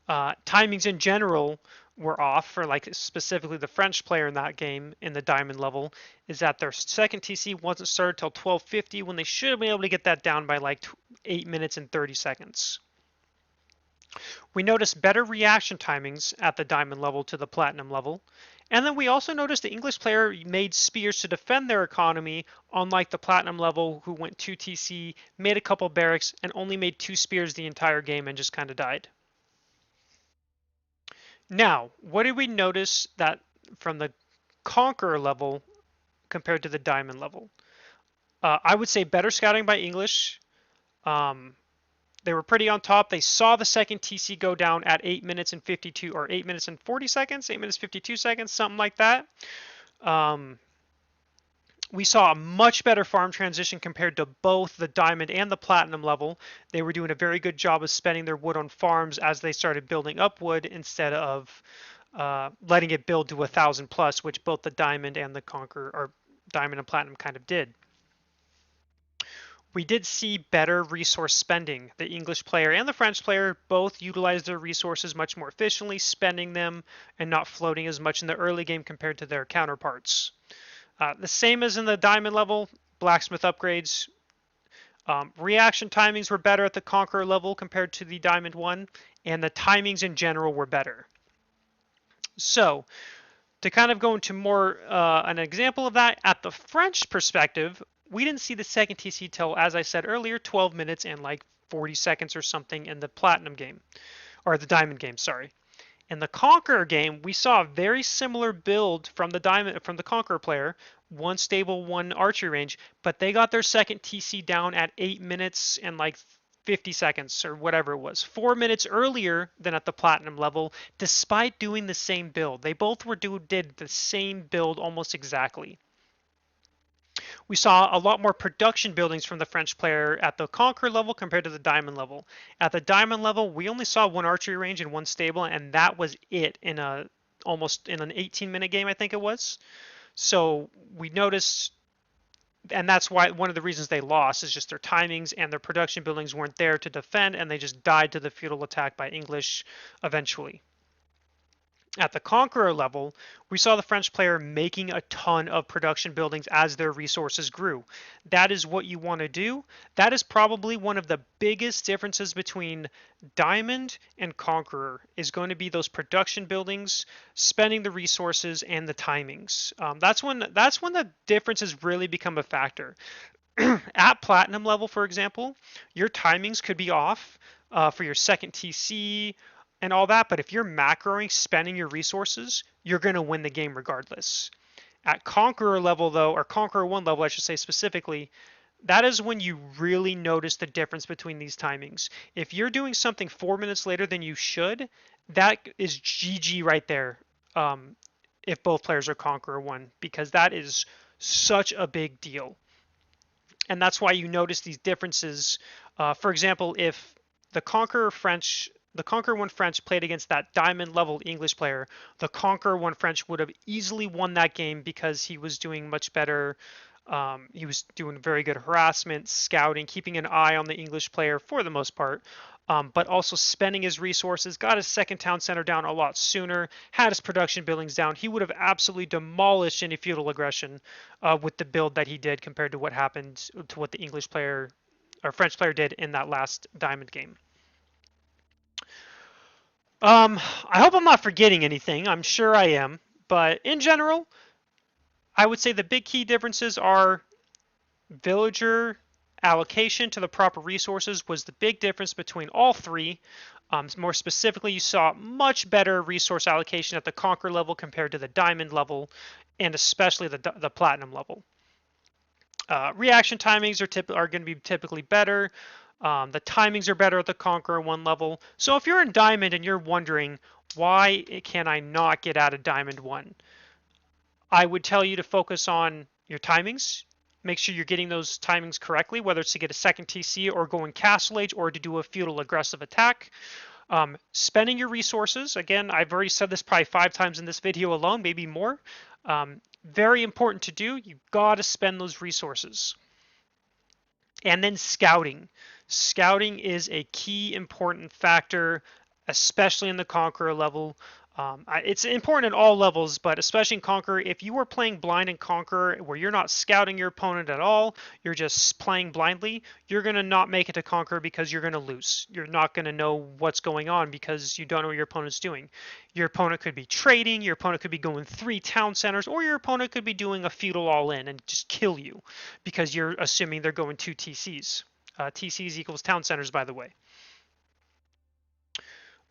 Timings in general were off for like specifically the French player in that game in the Diamond level, is that their second TC wasn't started till 12:50 when they should have been able to get that down by like 8 minutes and 30 seconds. We noticed better reaction timings at the Diamond level to the Platinum level. And then we also noticed the English player made spears to defend their economy, unlike the Platinum level who went 2 TC, made a couple barracks, and only made 2 spears the entire game and just kind of died. Now, what did we notice that from the Conqueror level compared to the Diamond level? I would say better scouting by English. They were pretty on top. They saw the second TC go down at 8 minutes and 52 or 8 minutes and 40 seconds, 8 minutes 52 seconds, something like that. We saw a much better farm transition compared to both the Diamond and the Platinum level. They were doing a very good job of spending their wood on farms as they started building up wood instead of letting it build to 1,000 plus, which both the Diamond and the Conqueror, or Diamond and Platinum, kind of did. We did see better resource spending. The English player and the French player both utilized their resources much more efficiently, spending them and not floating as much in the early game compared to their counterparts. The same as in the Diamond level, blacksmith upgrades. Reaction timings were better at the Conqueror level compared to the Diamond one, and the timings in general were better. So, to kind of go into more an example of that, at the French perspective, we didn't see the second TC till, as I said earlier, 12 minutes and like 40 seconds or something in the Platinum game, or the Diamond game, sorry. In the Conqueror game, we saw a very similar build from the Conqueror player, one stable, one archery range, but they got their second TC down at 8 minutes and like 50 seconds or whatever it was, 4 minutes earlier than at the Platinum level, despite doing the same build. They both did the same build almost exactly. We saw a lot more production buildings from the French player at the Conqueror level compared to the Diamond level. At the Diamond level, we only saw one archery range and one stable, and that was it in almost in an 18-minute game, I think it was. So we noticed, and that's why one of the reasons they lost is just their timings and their production buildings weren't there to defend, and they just died to the feudal attack by English eventually. At the Conqueror level, we saw the French player making a ton of production buildings as their resources grew. That is what you want to do. That is probably one of the biggest differences between Diamond and Conqueror, is going to be those production buildings, spending the resources, and the timings. That's when the differences really become a factor. At Platinum level, for example, your timings could be off for your second TC and all that, but if you're macroing, spending your resources, you're going to win the game regardless. At Conqueror level, though, or Conqueror 1 level, I should say specifically, that is when you really notice the difference between these timings. If you're doing something 4 minutes later than you should, that is GG right there, if both players are Conqueror 1, because that is such a big deal. And that's why you notice these differences. For example, if the Conqueror 1 French played against that Diamond level English player, the Conqueror 1 French would have easily won that game because he was doing much better. He was doing very good harassment, scouting, keeping an eye on the English player for the most part, but also spending his resources, got his second town center down a lot sooner, had his production buildings down. He would have absolutely demolished any feudal aggression with the build that he did compared to what happened to what the English player or French player did in that last Diamond game. I hope I'm not forgetting anything. I'm sure I am. But in general, I would say the big key differences are villager allocation to the proper resources was the big difference between all three. More specifically, you saw much better resource allocation at the Conqueror level compared to the Diamond level, and especially the Platinum level. Reaction timings are going to be typically better. The timings are better at the Conqueror 1 level. So if you're in Diamond and you're wondering, why can I not get out of Diamond 1? I would tell you to focus on your timings. Make sure you're getting those timings correctly, whether it's to get a second TC or go in Castle Age or to do a feudal aggressive attack. Spending your resources. Again, I've already said this probably 5 times in this video alone, maybe more. Very important to do. You've got to spend those resources. And then scouting. Scouting is a key important factor, especially in the Conqueror level. It's important at all levels, but especially in Conqueror, if you are playing blind in Conqueror where you're not scouting your opponent at all, you're just playing blindly, you're going to not make it to Conqueror because you're going to lose. You're not going to know what's going on because you don't know what your opponent's doing. Your opponent could be trading, your opponent could be going 3 town centers, or your opponent could be doing a feudal all-in and just kill you because you're assuming they're going 2 TCs. TCs equals town centers, by the way.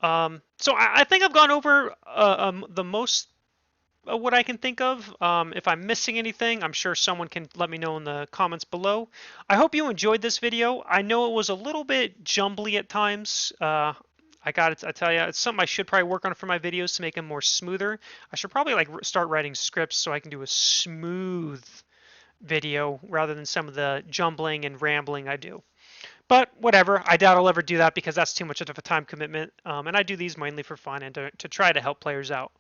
So I think I've gone over the most of what I can think of. If I'm missing anything, I'm sure someone can let me know in the comments below. I hope you enjoyed this video. I know it was a little bit jumbly at times. I tell you, it's something I should probably work on for my videos to make them more smoother. I should probably like start writing scripts so I can do a smooth video rather than some of the jumbling and rambling I do. But whatever, I doubt I'll ever do that because that's too much of a time commitment. And I do these mainly for fun and to try to help players out.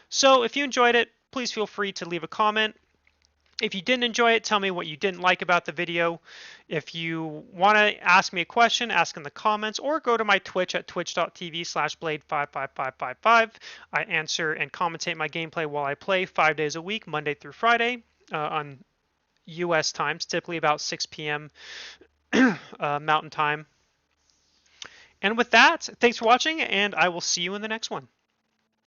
So if you enjoyed it, please feel free to leave a comment. If you didn't enjoy it, tell me what you didn't like about the video. If you want to ask me a question, ask in the comments, or go to my Twitch at twitch.tv/blade55555. I answer and commentate my gameplay while I play 5 days a week, Monday through Friday, on US times, typically about 6 p.m. Mountain Time. And with that, thanks for watching, and I will see you in the next one.